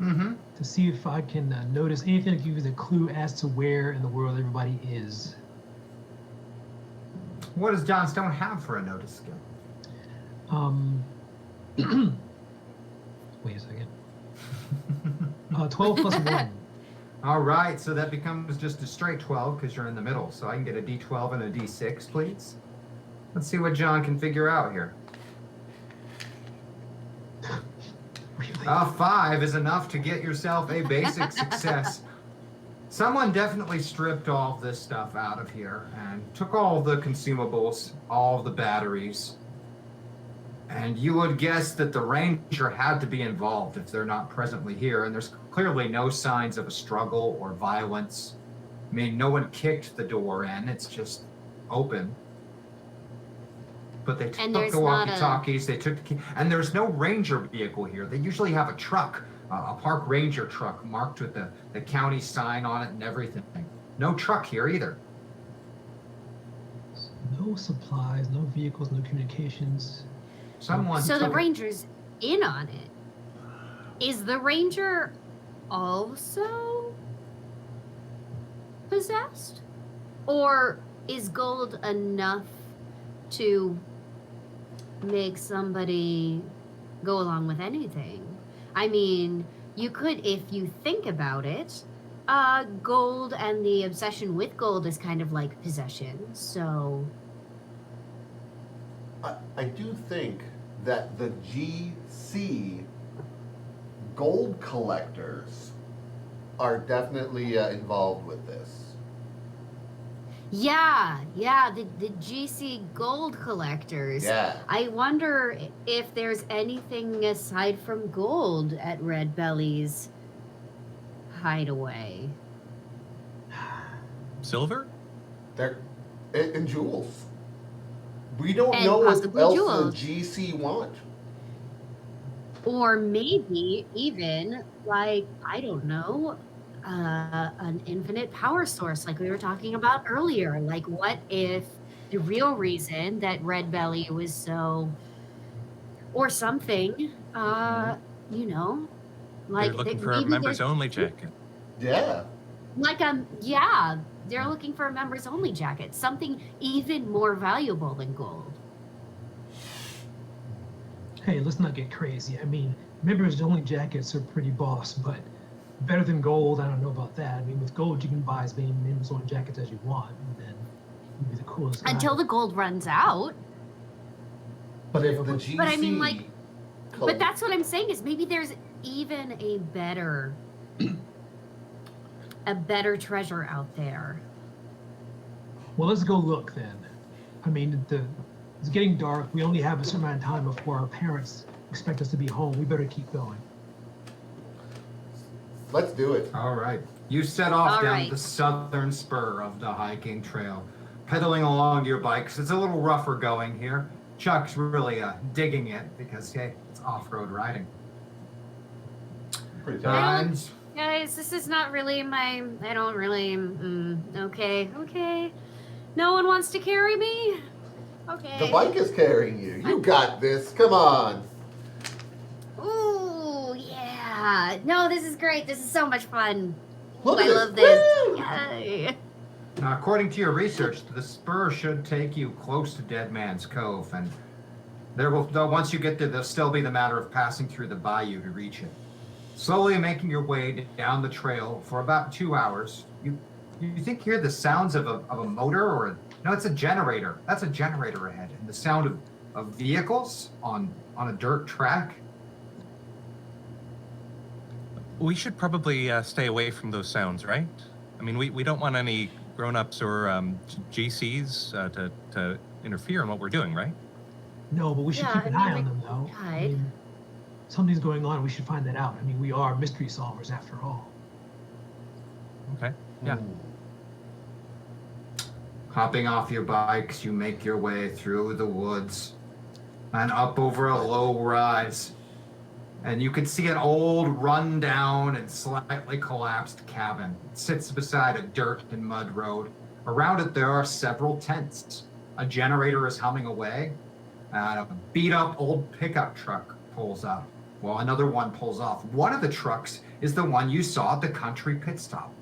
Mm-hmm. to see if I can notice anything that gives a clue as to where in the world everybody is. What does John Stone have for a notice skill? Wait a second. 12 plus 1. All right, so that becomes just a straight 12 because you're in the middle. So I can get a D12 and a D6, please. Let's see what John can figure out here. Really? 5 is enough to get yourself a basic success. Someone definitely stripped all this stuff out of here and took all the consumables, all the batteries. And you would guess that the ranger had to be involved if they're not presently here. And there's clearly no signs of a struggle or violence. I mean, no one kicked the door in. It's just open. But they And took there's the not a- walkie-talkies, they took the key. And there's no ranger vehicle here. They usually have a truck, a park ranger truck marked with the county sign on it and everything. No truck here either. No supplies, no vehicles, no communications. Someone So the took it. ranger's in on it. Is the ranger also possessed? Or is gold enough to make somebody go along with anything? I mean, you could, if you think about it, gold and the obsession with gold is kind of like possession, so... I do think that the GC gold collectors are definitely involved with this. Yeah, the GC gold collectors. Yeah. I wonder if there's anything aside from gold at Red Belly's hideaway. Silver? They're and jewels. We don't And know what possibly else jewels. the GC want. Or maybe even, like, I don't know, an infinite power source like we were talking about earlier. Like, what if the real reason that Red Belly was so, or something, you know, like They're looking that for a maybe members there's only jacket. Yeah. like yeah, they're looking for a members only jacket, something even more valuable than gold. Hey, let's not get crazy. I mean, members only jackets are pretty boss, but better than gold, I don't know about that. I mean, with gold, you can buy as many members only jackets as you want, and then you'll be the coolest guy. Until the gold runs out. But if the GC. But I mean, like, but that's what I'm saying is maybe there's even a better treasure out there. Well, let's go look then. I mean, it's getting dark. We only have a certain amount of time before our parents expect us to be home. We better keep going. Let's do it. All right. You set off All down right. the southern spur of the hiking trail, pedaling along your bikes. It's a little rougher going here. Chuck's really digging it because, hey, it's off-road riding. Pretty tight. And Guys, this is not really I don't really, okay. No one wants to carry me? Okay. The bike is carrying you. You got this. Come on. Ooh, yeah. No, this is great. This is so much fun. Look I at love this. this. Woo! Yay. now, according to your research, the spur should take you close to Dead Man's Cove, and once you get there, there'll still be the matter of passing through the bayou to reach it. Slowly making your way down the trail for about 2 hours, you think you hear the sounds of a motor no, it's a generator. That's a generator ahead, and the sound of vehicles on a dirt track. We should probably stay away from those sounds, right? I mean, we don't want any grown-ups or GCs to interfere in what we're doing, right? No, but we should Yeah, keep an I eye mean, on them, though. I guide. mean, something's going on. We should find that out. I mean, we are mystery solvers after all. Okay. Yeah. Ooh. Hopping off your bikes, you make your way through the woods and up over a low rise. And you can see an old, run-down and slightly collapsed cabin. It sits beside a dirt and mud road. Around it, there are several tents. A generator is humming away, and a beat-up old pickup truck pulls up, while another one pulls off. One of the trucks is the one you saw at the country pit stop.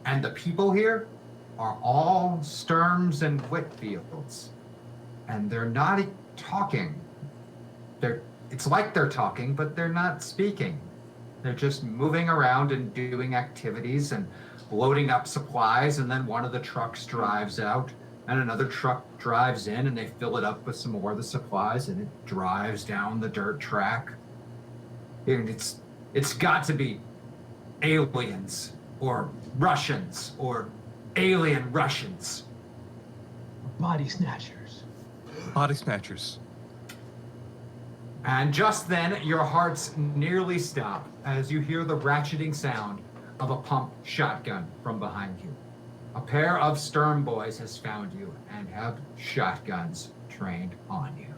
And the people here are all Sturms and Whitfields. And they're not talking. It's like they're talking, but they're not speaking. They're just moving around and doing activities and loading up supplies, and then one of the trucks drives out, and another truck drives in, and they fill it up with some more of the supplies, and it drives down the dirt track. And it's got to be aliens, or Russians, or alien Russians. Body snatchers. Body snatchers. And just then, your hearts nearly stop as you hear the ratcheting sound of a pump shotgun from behind you. A pair of Sturm boys has found you and have shotguns trained on you.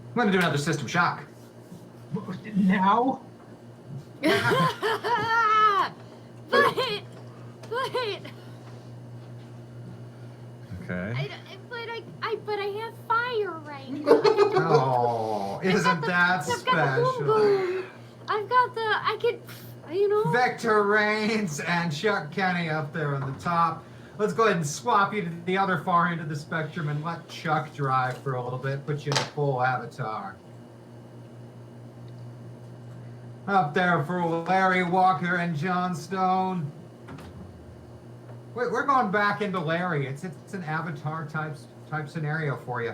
I'm going to do another system shock. Now? but Okay. but I have fire right now. Oh, isn't that I've got the boom special? boom. I could, Vector Reigns and Chuck Kenny up there on the top. Let's go ahead and swap you to the other far end of the spectrum and let Chuck drive for a little bit, put you in a full avatar. Up there for Larry Walker and John Stone. We're going back into Larry. It's an avatar type scenario for you.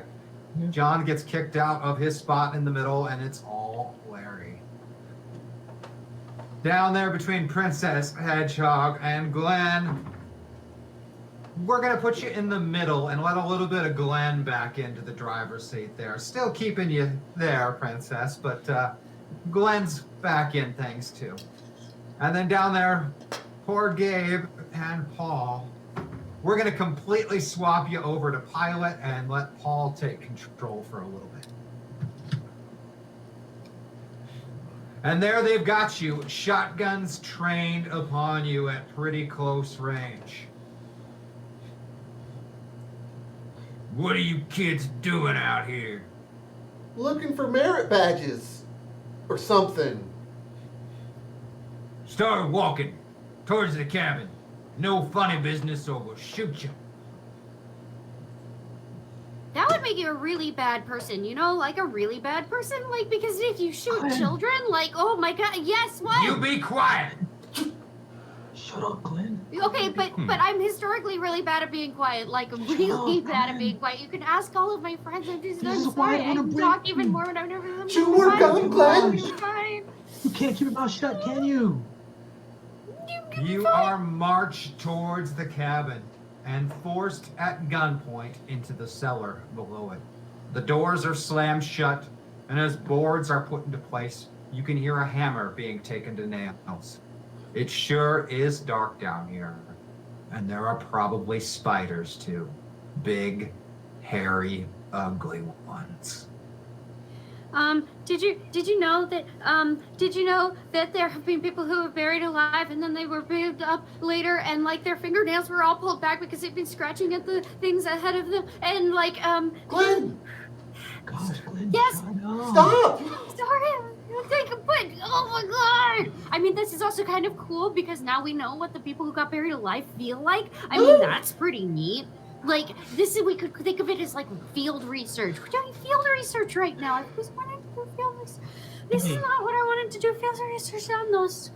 Yeah. John gets kicked out of his spot in the middle, and it's all Larry. Down there between Princess, Hedgehog, and Glenn, we're going to put you in the middle and let a little bit of Glenn back into the driver's seat there. Still keeping you there, Princess, but Glenn's back in things too. And then down there, poor Gabe and Paul. We're going to completely swap you over to pilot and let Paul take control for a little bit. And there they've got you, shotguns trained upon you at pretty close range. What are you kids doing out here? Looking for merit badges. Or something. Start walking towards the cabin. No funny business or we'll shoot you. That would make you a really bad person, you know, like a really bad person, like because if you shoot children, like oh my god, yes, what? You be quiet. Shut up, Glenn. Okay, but I'm historically really bad at being quiet, like really bad at being quiet. You can ask all of my friends. I'm This sorry. is why I I wanna can break talk even you. more when I've never done Chew more gum, Glenn. You're fine. You can't keep your mouth shut, can you? You are marched towards the cabin and forced at gunpoint into the cellar below it. The doors are slammed shut, and as boards are put into place, you can hear a hammer being taken to nails. It sure is dark down here, and there are probably spiders too. Big, hairy, ugly ones. Did you know that there have been people who were buried alive and then they were buried up later and like their fingernails were all pulled back because they've been scratching at the things ahead of them and like Glenn! Gosh, Glenn. Yes. shut up. Stop! Sorry, but oh my god! I mean, this is also kind of cool because now we know what the people who got buried alive feel like. I mean, that's pretty neat. Like this is we could think of it as like field research. We're doing field research right now. I was wanting to do field research. This is not what I wanted to do. Field research on those.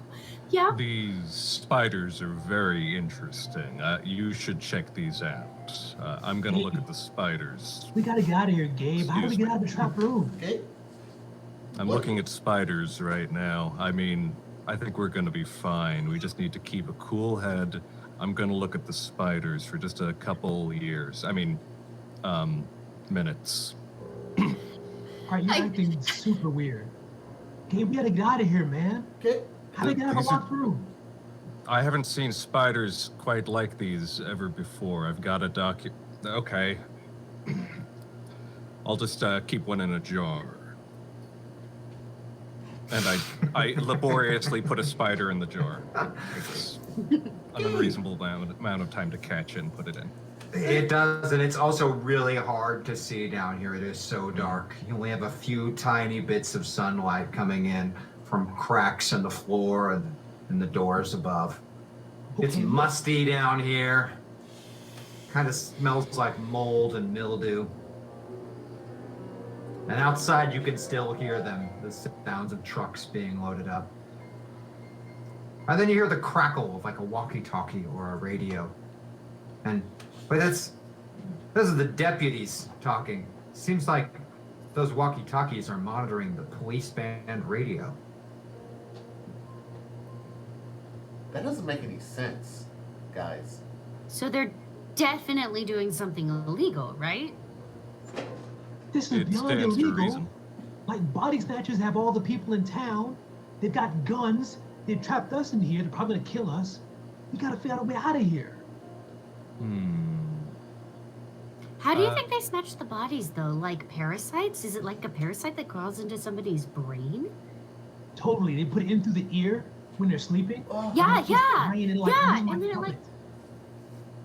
Yeah. These spiders are very interesting. You should check these out. I'm gonna look at the spiders. We gotta get out of here, Gabe. How do we Excuse get out of the trap room? Okay. I'm What? looking at spiders right now. I mean, I think we're gonna be fine. We just need to keep a cool head. I'm gonna look at the spiders for just a couple years. I mean, minutes. Alright, you're acting super weird. Gabe, we gotta get out of here, man. Okay. How do we get out of a These are- locked room? I haven't seen spiders quite like these ever before. I've got a Okay. I'll just keep one in a jar. And I laboriously put a spider in the jar. It's an unreasonable amount of time to catch and put it in. It does, and it's also really hard to see down here. It is so dark. You only have a few tiny bits of sunlight coming in from cracks in the floor and the doors above. It's Okay. musty down here. Kind of smells like mold and mildew. And outside you can still hear them, the sounds of trucks being loaded up. And then you hear the crackle of like a walkie-talkie or a radio. But those are the deputies talking. Seems like those walkie-talkies are monitoring the police band radio. That doesn't make any sense, guys. So they're definitely doing something illegal, right? This is It beyond stands to illegal. reason. Like, body snatchers have all the people in town. They've got guns. They've trapped us in here. They're probably gonna kill us. We gotta figure out a way out of here. How do you Uh, think they snatch the bodies though? Like parasites? Is it like a parasite that crawls into somebody's brain? Totally. They put it in through the ear when they're sleeping. Oh, Yeah, Just yeah, lying in like, yeah, oh, and then it fuck like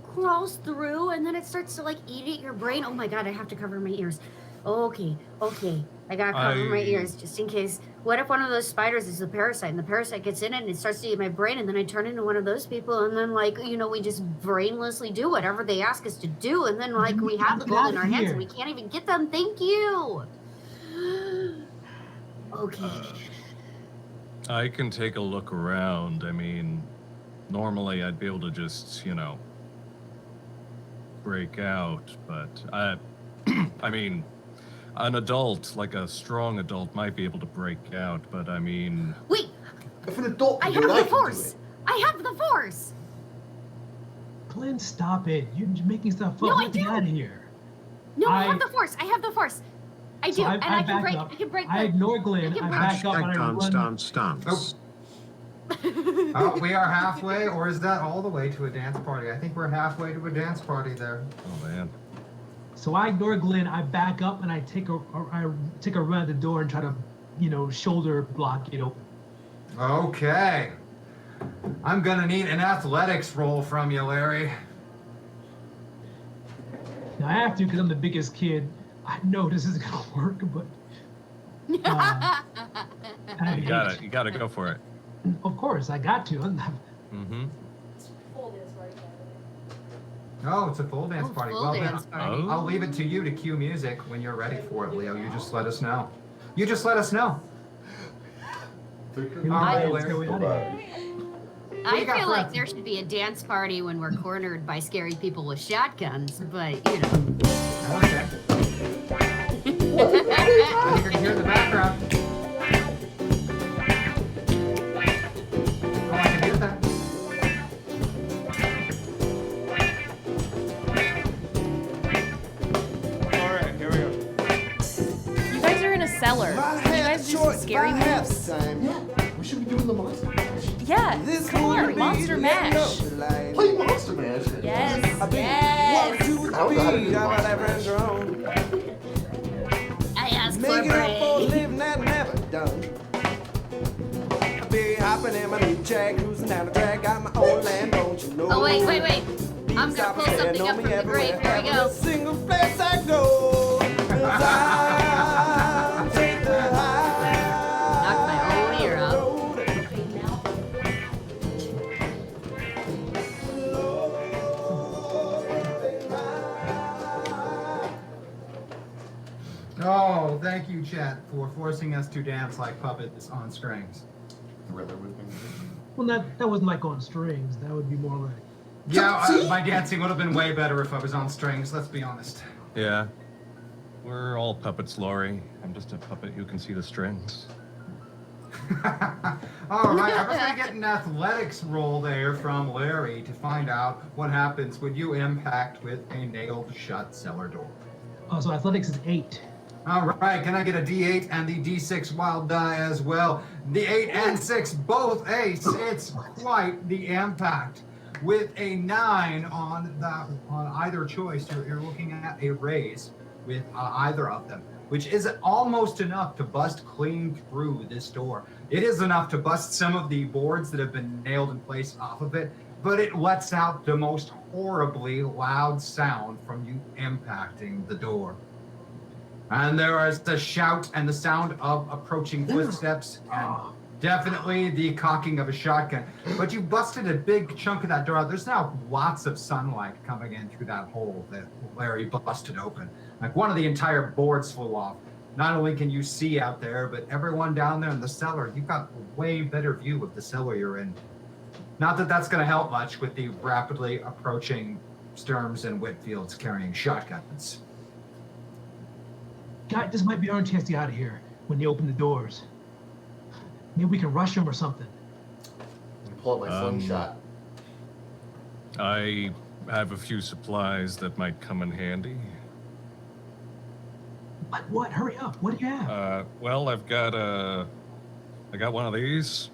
crawls through and then it starts to like eat at your brain. Oh my god, I have to cover my ears. Okay. I gotta cover my ears just in case. What if one of those spiders is a parasite and the parasite gets in it and it starts to eat my brain and then I turn into one of those people and then like, you know, we just brainlessly do whatever they ask us to do and then like we have the Get gold out in of our hands here. and we can't even get them. Thank you. Okay. I can take a look around. I mean, normally I'd be able to just, break out, but I mean, an adult, like a strong adult, might be able to break out, but I mean, Wait, If an adult I can have do it, the I can do force. it. I have the force. Glenn, stop it. You're making stuff up. No, I Let's get do. out of here. No, I I- have the force. I have the force. I do, So and I can back break. up. I can break. I ignore Glenn. I can I break- back up and I run. Oh, oh, we are halfway, or is that all the way to a dance party? I think we're halfway to a dance party there. oh man. So I ignore Glenn. I back up and I take a run at the door and try to, shoulder block it open. Okay. I'm gonna need an athletics roll from you, Larry. Now, I have to because I'm the biggest kid. I know this is gonna work, but I You gotta go for it. of course I got to. Mm-hmm. Oh, it's a full dance Oh, party. full Well, dance then party. I'll leave it to you to cue music when you're ready for it, Leo. You just let us know. You just let us know. Here we All go, right, let's Larry. go out of here. I you got feel for like us? there should be a dance party when we're cornered by scary people with shotguns, but you know. Okay. I think I can hear in the background. Oh, I can hear that. All right, here we go. You guys are in a cellar. Can you guys do some scary moves? Yeah, we should be doing the monster mash. Yeah, come on, Monster Mash. Play Monster Mash. Yes, I yes. don't know how to do the Monster Mash. I asked for Making up for break. living that never done. Be hopping in my new Jag, cruising down the track, got my own land, don't you know? Oh wait. I'm gonna pull something up from the grave. Here we go. Single place I go. 'Cause I take the high Knocked my own ear out. road. Oh, thank you, chat, for forcing us to dance like puppets on strings. Thriller with me. Well, that wasn't like on strings. That would be more like. Yeah, See? my dancing would have been way better if I was on strings, let's be honest. Yeah. We're all puppets, Lori. I'm just a puppet who can see the strings. All right, I'm going to get an athletics roll there from Larry to find out what happens when you impact with a nailed shut cellar door. Oh, so athletics is 8. All right, can I get a D8 and the D6 wild die as well? The 8 and 6 both ace. It's quite the impact. With a 9 on either choice, you're looking at a raise with either of them, which is almost enough to bust clean through this door. It is enough to bust some of the boards that have been nailed in place off of it, but it lets out the most horribly loud sound from you impacting the door. And there is the shout and the sound of approaching footsteps and definitely the cocking of a shotgun. But you busted a big chunk of that door out. There's now lots of sunlight coming in through that hole that Larry busted open. Like one of the entire boards flew off. Not only can you see out there, but everyone down there in the cellar, you've got a way better view of the cellar you're in. Not that that's going to help much with the rapidly approaching Sturms and Whitfields carrying shotguns. God, this might be our chance to get out of here when they open the doors. Maybe we can rush them or something. Pull out my slingshot. I have a few supplies that might come in handy. But what? Hurry up. What do you have? Well, I got one of these.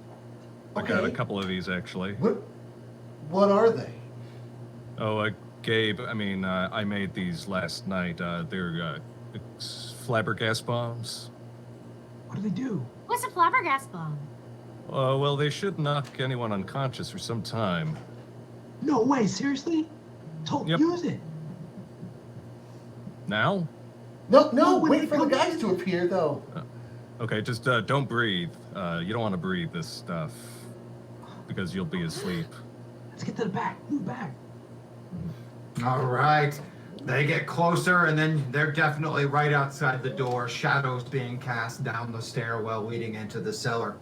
I got a Okay. couple of these actually. What are they? Oh, Gabe, I made these last night. They're it's Flabbergast Bombs. What do they do? What's a flabbergast bomb? Well, they should knock anyone unconscious for some time. No way. Seriously? Yep. Use it. Now? No, when wait they for the come guys in. to appear, though. Okay, just don't breathe. You don't want to breathe this stuff because you'll be asleep. Let's get to the back. Move back. All right. They get closer, and then they're definitely right outside the door, shadows being cast down the stairwell leading into the cellar.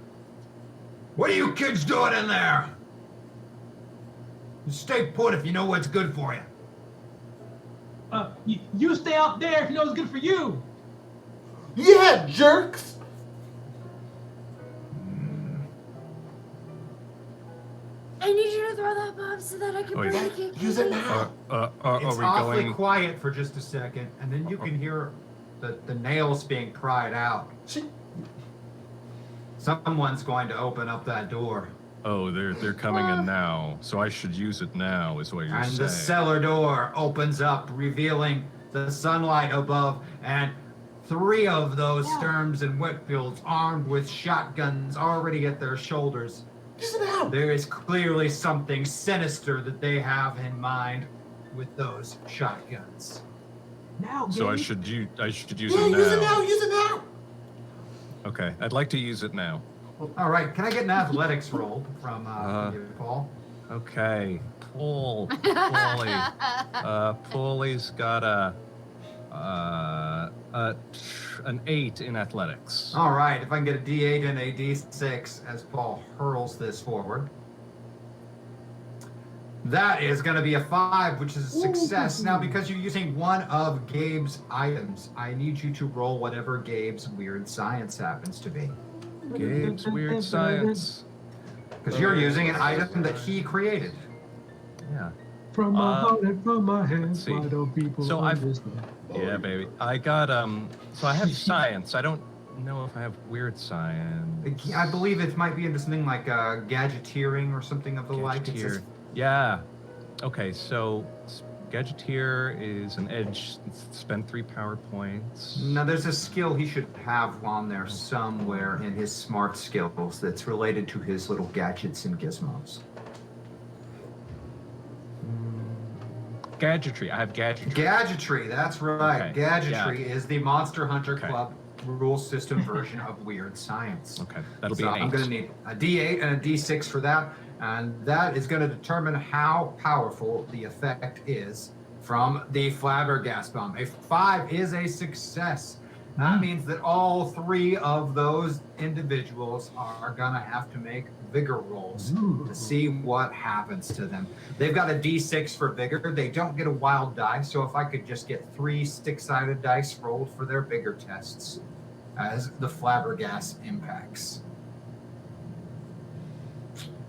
What are you kids doing in there? Stay put if you know what's good for you. You stay out there if you know what's good for you. Yeah, jerks! I need you to throw that bomb so that I can Wait. break it. Use it now. Are It's we awfully going? quiet for just a second, and then you can hear the nails being pried out. Someone's going to open up that door. Oh, they're coming in now, so I should use it now, is what you're And saying. the cellar door opens up, revealing the sunlight above, and 3 of those Sturms and Whitfields armed with shotguns already at their shoulders. Use it now. There is clearly something sinister that they have in mind with those shotguns. Now, So I Gabe. should use Yeah, it use it now. Use it now. Okay, I'd like to use it now. All right, can I get an athletics roll from you, Paul? Okay, Paulie. Paulie's got an 8 in athletics. All right, if I can get a D8 and a D6 as Paul hurls this forward. That is going to be a 5, which is a success. Now, because you're using one of Gabe's items, I need you to roll whatever Gabe's weird science happens to be. Gabe's weird science. Because you're using an item that he created. Yeah. From my heart and from my head, let's see. why don't people So I've- understand? Yeah, baby. I got So I have science. I don't know if I have weird science. I believe it might be into something like gadgeteering or something of the like. It says- Gadgeteer. Yeah. Okay, so Gadgeteer is an edge. Spend 3 power points. Now, there's a skill he should have on there somewhere in his smart skills that's related to his little gadgets and gizmos. Gadgetry. I have gadgetry. Gadgetry, that's right. Okay, Gadgetry is the Monster Hunter Okay. Club rule system version of weird science. Okay, that'll be So an 8. I'm going to need a D8 and a D6 for that, and that is going to determine how powerful the effect is from the Flabbergast Bomb. A 5 is a success. That means that all 3 of those individuals are going to have to make vigor rolls to see what happens to them. They've got a D6 for vigor. They don't get a wild die, so if I could just get 3 stick-sided dice rolled for their vigor tests as the Flabbergast impacts.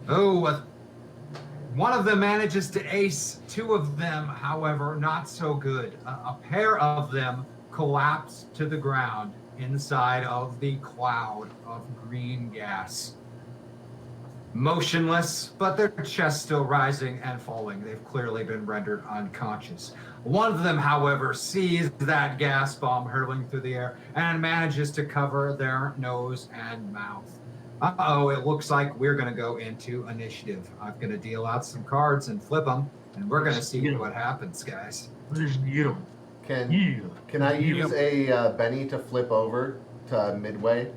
Oh, one of them manages to ace. 2 of them, however, not so good. A pair of them collapse to the ground inside of the cloud of green gas. Motionless, but their chests still rising and falling. They've clearly been rendered unconscious. One of them, however, sees that gas bomb hurtling through the air and manages to cover their nose and mouth. Uh-oh, it looks like we're going to go into initiative. I'm going to deal out some cards and flip them, and we're going to see what happens, guys. Let's get 'em. Can I use a Benny to flip over to Midway?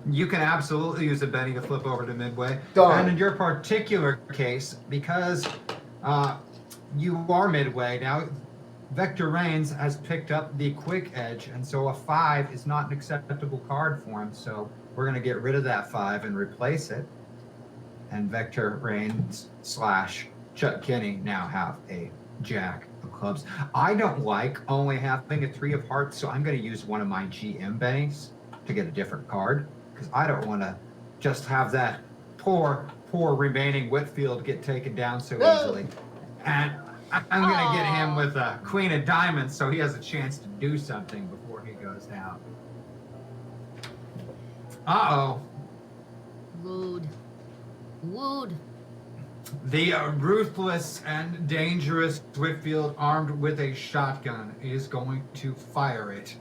You can absolutely use a Benny to flip over to Midway. Done. And in your particular case, because you are Midway, now Vector Reigns has picked up the quick edge, and so a 5 is not an acceptable card for him, so we're going to get rid of that 5 and replace it. And Vector Reigns / Chuck Kinney now have a Jack of Clubs. I don't like only having a 3 of Hearts, so I'm going to use one of my GM Bennies to get a different card, because I don't want to just have that poor remaining Whitfield get taken down so easily. And I'm going to get him with a Queen of Diamonds so he has a chance to do something before he goes down. Uh-oh. Wood. The ruthless and dangerous Whitfield, armed with a shotgun, is going to fire it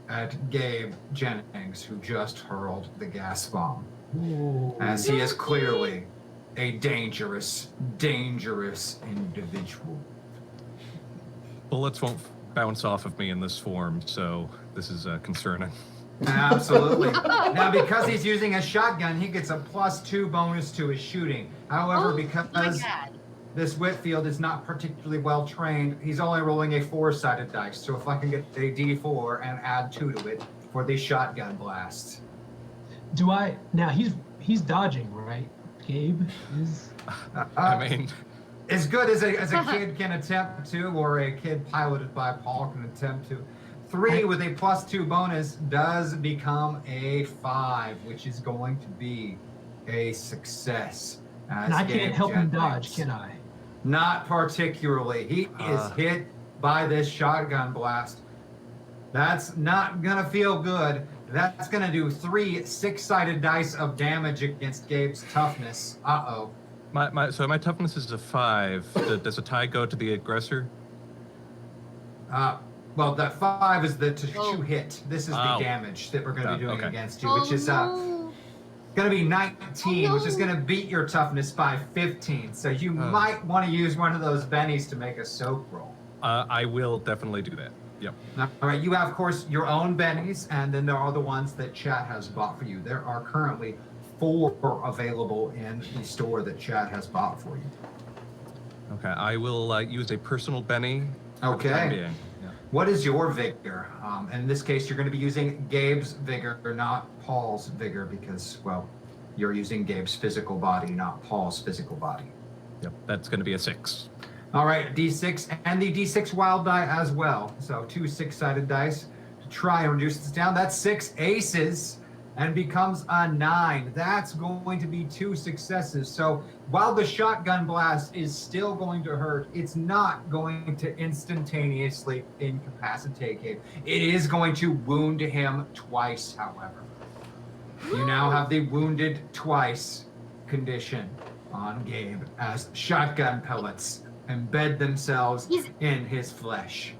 at Gabe Jennings, who just hurled the gas bomb. As he is clearly a dangerous individual. Bullets won't bounce off of me in this form, so this is concerning. Absolutely. Now, because he's using a shotgun, he gets a +2 bonus to his shooting. However, because this Whitfield is not particularly well trained, he's only rolling a 4-sided dice. So if I can get a D4 and add 2 to it for the shotgun blast. Do I now? He's dodging, right? Gabe is. I mean, as good as a kid can attempt to, or a kid piloted by Paul can attempt to. 3 with a +2 bonus does become a 5, which is going to be a success. And I can't help him dodge, can I? Not particularly. He is hit by this shotgun blast. That's not going to feel good. That's going to do 3 6-sided dice of damage against Gabe's toughness. Uh-oh. So my toughness is a 5. Does a tie go to the aggressor? Well, that 5 is the to hit. This is the damage that we're going to be doing against you, which is going to be 19, which is going to beat your toughness by 15. So you might want to use one of those bennies to make a soak roll. I will definitely do that. Yep. All right, you have, of course, your own bennies, and then there are the ones that chat has bought for you. There are currently 4 available in the store that chat has bought for you. Okay, I will use a personal Benny. For the time Okay. being. Yeah. What is your vigor? And in this case, you're going to be using Gabe's vigor, not Paul's vigor, because, well, you're using Gabe's physical body, not Paul's physical body. Yep, that's going to be a 6. All right, D6 and the D6 wild die as well. So 2 6-sided dice to try and reduce this down. That's 6 aces and becomes a 9. That's going to be 2 successes. So while the shotgun blast is still going to hurt, it's not going to instantaneously incapacitate Gabe. It is going to wound him twice, however. You now have the wounded twice condition on Gabe as shotgun pellets embed themselves in his flesh.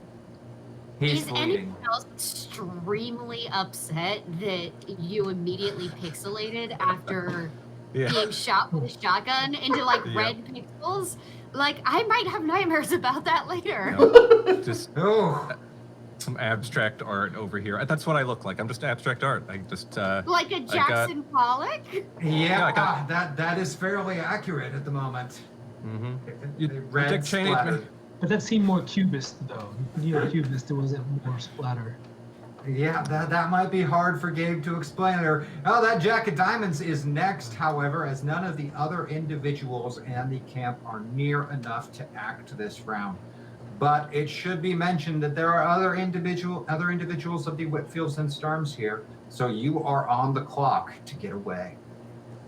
He's Is bleeding. anyone else extremely upset that you immediately pixelated after Yeah. being shot with a shotgun into like Yeah. red pixels? Like, I might have nightmares about that later. No, just Oh, some abstract art over here. That's what I look like. I'm just abstract art. I just Like a Jackson Pollock? yeah, I got- that is fairly accurate at the moment. mm-hmm. The red Dick Cheney'd me. splattered. But that seemed more cubist, though. Near cubist, there wasn't more splatter. Yeah, that might be hard for Gabe to explain. Or that Jack of Diamonds is next, however, as none of the other individuals in the camp are near enough to act this round. But it should be mentioned that there are other individuals of the Whitfields and Storms here, so you are on the clock to get away.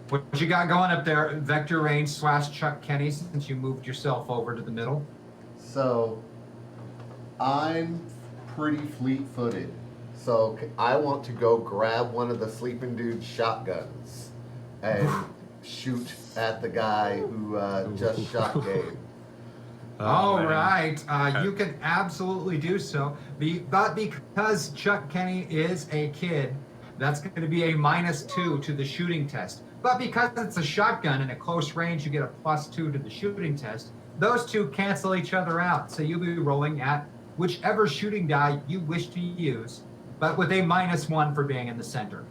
What you got going up there, Vector Range / Chuck Kenny, since you moved yourself over to the middle? So, I'm pretty fleet-footed. So, I want to go grab one of the sleeping dude's shotguns and shoot at the guy who just shot Gabe. All man. right, you can absolutely do so. But because Chuck Kenny is a kid, that's going to be a -2 to the shooting test. But because it's a shotgun and at close range, you get a +2 to the shooting test. Those two cancel each other out. So you'll be rolling at whichever shooting die you wish to use, but with a -1 for being in the center.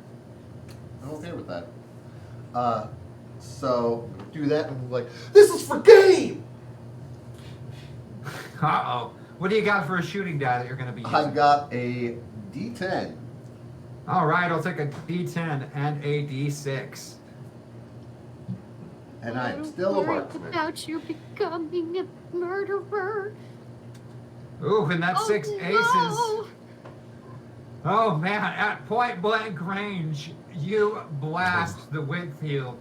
I'm okay with that. So, do that and like, this is for Gabe! Uh-oh. What do you got for a shooting die that you're going to be using? I got a D10. All right, I'll take a D10 and a D6. And I'm still a worried marksman. about you becoming a murderer. Ooh, and that's 6 no. aces. Oh man, at point blank range, you blast the Whitfield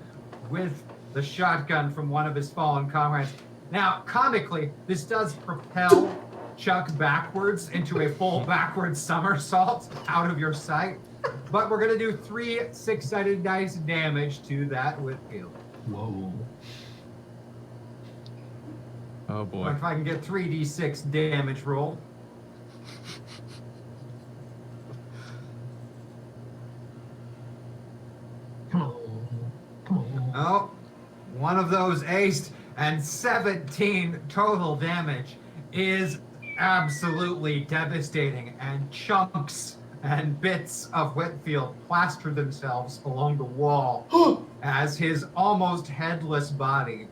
with the shotgun from one of his fallen comrades. Now, comically, this does propel Chuck backwards into a full backwards somersault out of your sight. But we're going to do 3 6-sided dice damage to that Whitfield. Whoa. Oh boy. If I can get 3d6 damage roll. Come on. Come on. Oh, one of those aced, and 17 total damage is absolutely devastating, and chunks and bits of Whitfield plaster themselves along the wall as his almost headless body,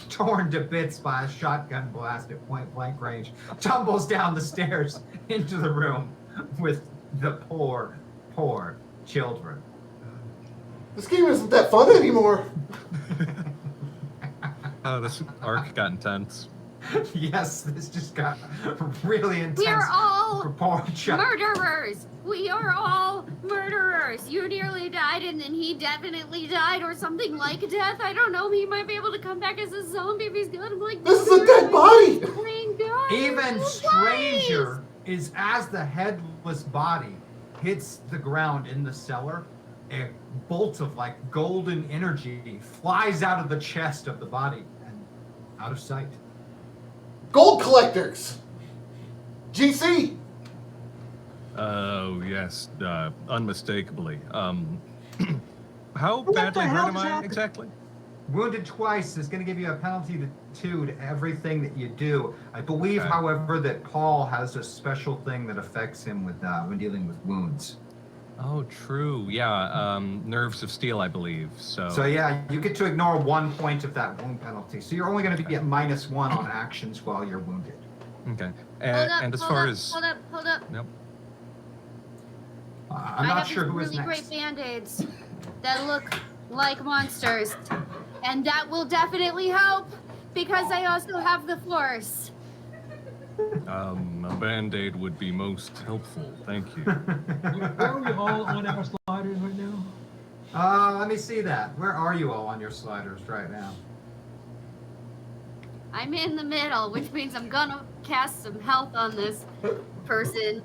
torn to bits by a shotgun blast at point blank range, tumbles down the stairs into the room with the poor, poor children. This game isn't that fun anymore. Oh, this arc got intense. Yes, this just got really intense. We are all for poor Chuck. murderers. We are all murderers. You nearly died, and then he definitely died, or something like death. I don't know. He might be able to come back as a zombie if he's good. I'm like, This is a dead body. Playing God. Even stranger is as the headless body hits the ground in the cellar, a bolt of like golden energy flies out of the chest of the body and out of sight. Gold collectors. GC. Oh yes, unmistakably. How What badly the hell hurt am just I happened? exactly? Wounded twice is going to give you a penalty to 2 to everything that you do. I believe, Okay. however, that Paul has a special thing that affects him with when dealing with wounds. Oh, true. Yeah, nerves of steel, I believe. So yeah, you get to ignore 1 point of that wound penalty. So you're only going to be at -1 on actions while you're wounded. Okay. Hold up, And as hold far up, as hold up. Yep. I'm I not have sure these who is really next. great band-aids that look like monsters. And that will definitely help because I also have the force. a band-aid would be most helpful. Thank you. Where are we all on our sliders right now? Let me see that. Where are you all on your sliders right now? I'm in the middle, which means I'm gonna cast some health on this person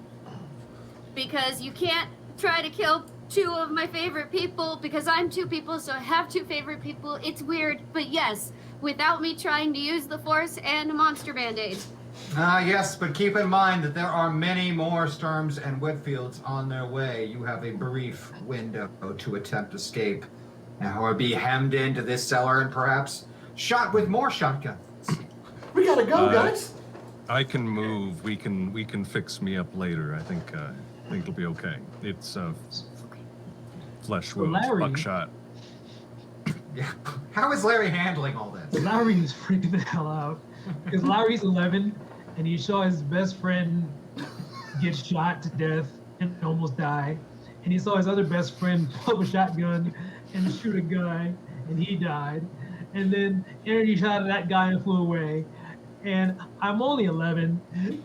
because you can't try to kill 2 of my favorite people because I'm 2 people, so I have 2 favorite people. It's weird, but yes, without me trying to use the force and a monster band-aid. Yes, but keep in mind that there are many more Sturms and Whitfields on their way. You have a brief window to attempt escape, or be hemmed into this cellar and perhaps shot with more shotguns. We gotta go, guys. I can move. We can fix me up later. I think it'll be okay. It's flesh wounds, Larry- buckshot. Yeah. How is Larry handling all this? Larry is freaking the hell out because Larry's 11 and he saw his best friend get shot to death and almost die, and he saw his other best friend pull up a shotgun and shoot a guy and he died, and then energy shot at that guy and flew away. And I'm only 11,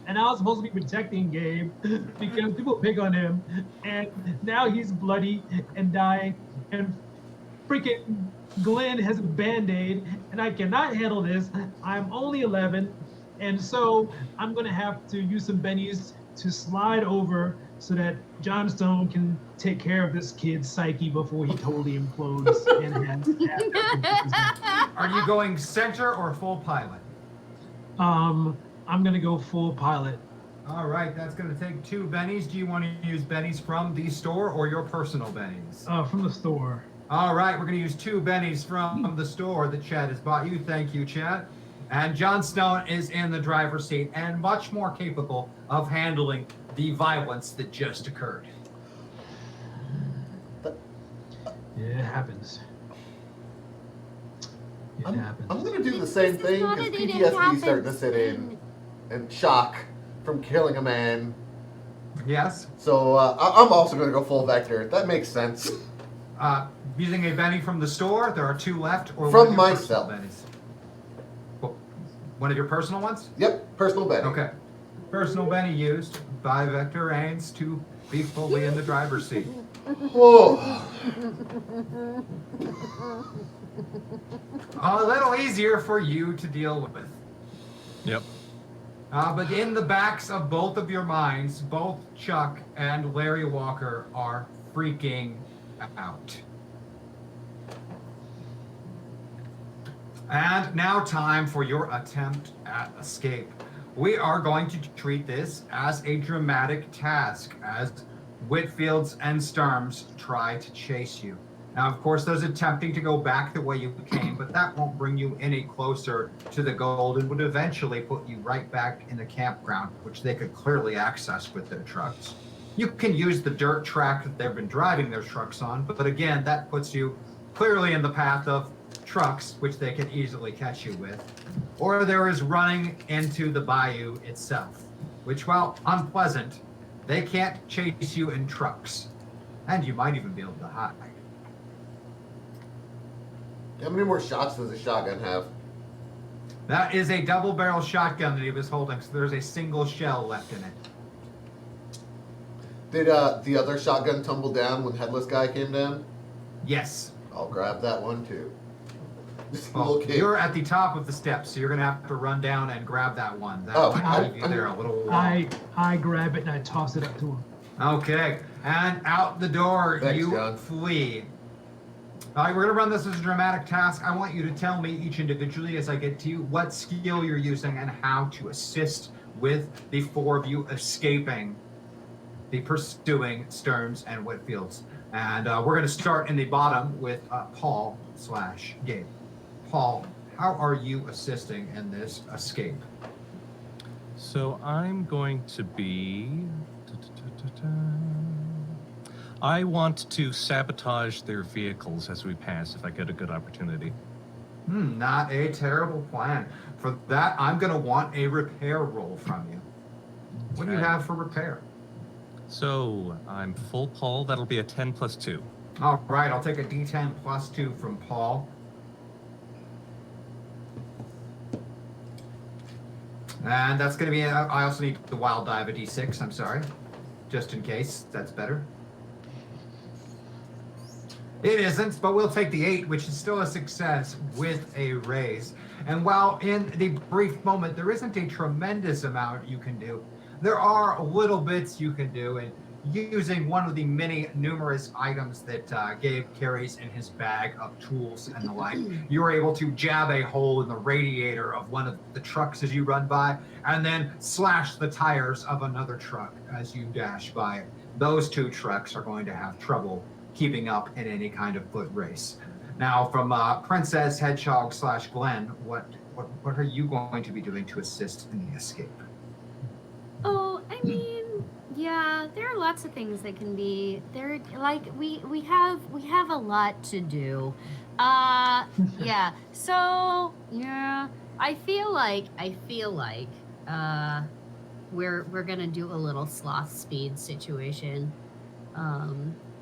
and I was supposed to be protecting Gabe because people pick on him, and now he's bloody and dying, and freaking Glenn has a band-aid, and I cannot handle this. I'm only 11, and so I'm gonna have to use some bennies to slide over so that John Stone can take care of this kid's psyche before he totally implodes and has. Are you going center or full pilot? I'm gonna go full pilot. All right, that's going to take 2 bennies. Do you want to use bennies from the store or your personal bennies? From the store. All right, we're going to use 2 bennies from the store that Chad has bought you. Thank you, Chad. And John Stone is in the driver's seat and much more capable of handling the violence that just occurred. Yeah, it happens. It happens. I'm gonna do the same This is thing not because a didn't PTSD happen starting to sit in thing. and shock from killing a man. Yes? So I'm also gonna go full vector. That makes sense. Using a benny from the store, there are 2 left. Or From one of your personal myself. bennies? Well, one of your personal ones? Yep, personal betting. Okay. Personal benny used by Vector Ains to be fully in the driver's seat. Whoa. A little easier for you to deal with. Yep. But in the backs of both of your minds, both Chuck and Larry Walker are freaking out. And now time for your attempt at escape. We are going to treat this as a dramatic task as Whitfields and Sturms try to chase you. Now, of course, there's attempting to go back the way you came, but that won't bring you any closer to the gold and would eventually put you right back in the campground, which they could clearly access with their trucks. You can use the dirt track that they've been driving their trucks on, but again, that puts you clearly in the path of trucks, which they can easily catch you with. Or there is running into the bayou itself, which, while unpleasant, they can't chase you in trucks. And you might even be able to hide. How many more shots does a shotgun have? That is a double-barrel shotgun that he was holding, so there's a single shell left in it. Did the other shotgun tumble down when Headless Guy came down? Yes. I'll grab that one too. Just a Well, little kid. you're at the top of the steps, so you're going to have to run down and grab that one. That Oh, might leave you there a little while. I grab it and I toss it up to him. Okay, and out the door Thanks, you John. flee. All right, we're gonna run this as a dramatic task. I want you to tell me each individually as I get to you what skill you're using and how to assist with the 4 of you escaping the pursuing Stearns and Whitfields. And we're gonna start in the bottom with Paul/Gabe. Paul, how are you assisting in this escape? So I'm going to be. I want to sabotage their vehicles as we pass if I get a good opportunity. Not a terrible plan. For that, I'm going to want a repair roll from you. What do you Okay. have for repair? So I'm full Paul. That'll be a 10 plus 2. All right, I'll take a D10 plus 2 from Paul. And that's going to be, I also need the wild die of a D6, I'm sorry. Just in case, that's better. It isn't, but we'll take the 8, which is still a success with a raise. And while in the brief moment, there isn't a tremendous amount you can do, there are little bits you can do. And using one of the many numerous items that Gabe carries in his bag of tools and the like, you are able to jab a hole in the radiator of one of the trucks as you run by, and then slash the tires of another truck as you dash by it. Those two trucks are going to have trouble keeping up in any kind of foot race. Now, from Princess Hedgehog / Glenn, what are you going to be doing to assist in the escape? Oh, I mean, yeah, there are lots of things that can be there. Like we have a lot to do. Yeah. So yeah, I feel like we're gonna do a little sloth speed situation.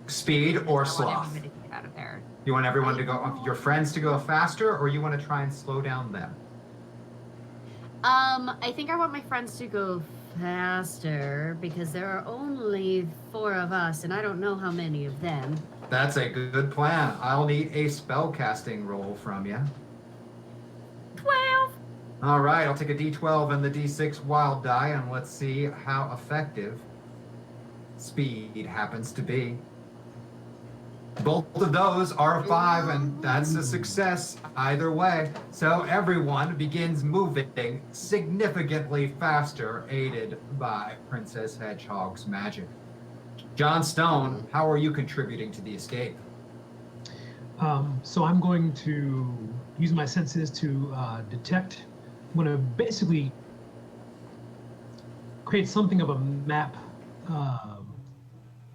Speed or I want sloth? everybody to get out of there. You want everyone to go, your friends to go faster, or you want to try and slow down them? I think I want my friends to go faster because there are only 4 of us, and I don't know how many of them. That's a good plan. I'll need a spell casting roll from you. 12. All right, I'll take a D12 and the D6 wild die, and let's see how effective speed happens to be. Both of those are a 5, and that's a success either way. So everyone begins moving significantly faster, aided by Princess Hedgehog's magic. John Stone, how are you contributing to the escape? So I'm going to use my senses to detect. I'm going to basically create something of a map,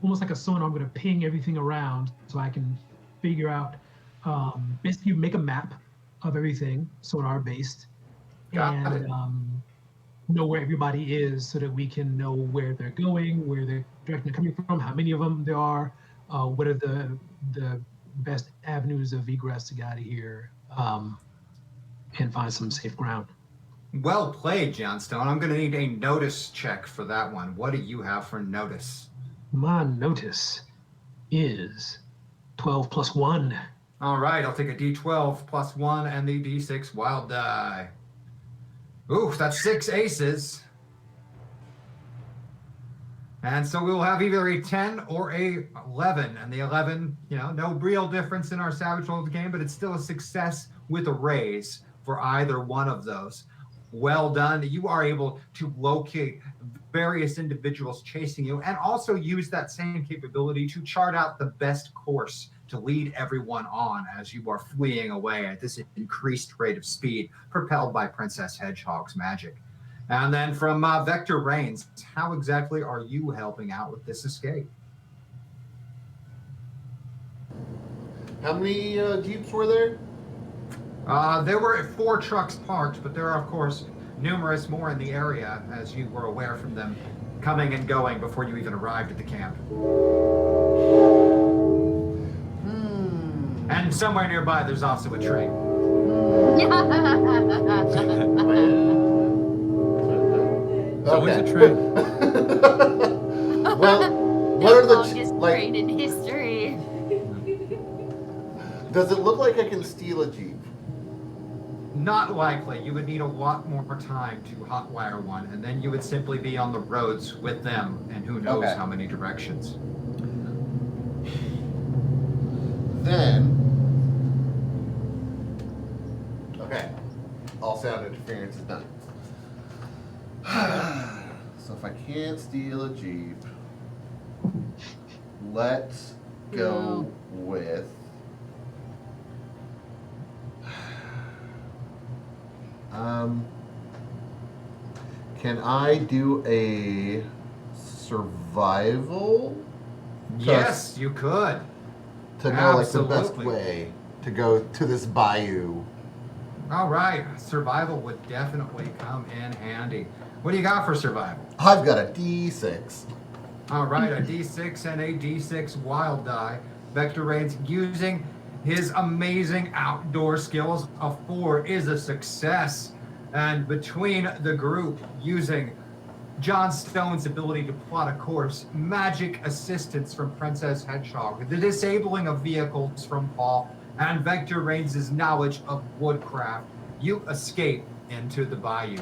almost like a sonar. I'm going to ping everything around so I can figure out, basically make a map of everything, sonar based, Got it. and know where everybody is so that we can know where they're going, where they're direction they're coming from, how many of them there are, what are the best avenues of egress to get out of here, and find some safe ground. Well played, John Stone. I'm going to need a notice check for that one. What do you have for notice? My notice is 12 plus 1. All right, I'll take a D12 plus 1 and the D6 wild die. Oof, that's 6 aces. And so we will have either a 10 or a 11. And the 11, no real difference in our Savage Worlds game, but it's still a success with a raise for either one of those. Well done. You are able to locate various individuals chasing you and also use that same capability to chart out the best course to lead everyone on as you are fleeing away at this increased rate of speed propelled by Princess Hedgehog's magic. And then from Vector Reigns, how exactly are you helping out with this escape? How many Jeeps were there? There were 4 trucks parked, but there are, of course, numerous more in the area, as you were aware from them coming and going before you even arrived at the camp. And somewhere nearby, there's also a train. So always a train. Well, what The are the longest train in history. Does it look like I can steal a Jeep? Not likely. You would need a lot more time to hotwire one, and then you would simply be on the roads with them, and who knows Okay. how many directions. Then, okay, all sound interference is done. So if I can't steal a Jeep, let's go with Can I do a survival? Yes, you could. To know like the best Absolutely. way to go to this bayou. All right, survival would definitely come in handy. What do you got for survival? I've got a D6. All right, a D6 and a D6 wild die. Vector Reigns using his amazing outdoor skills. A 4 is a success. And between the group using John Stone's ability to plot a course, magic assistance from Princess Hedgehog, the disabling of vehicles from Paul, and Vector Reigns' knowledge of woodcraft, you escape into the bayou.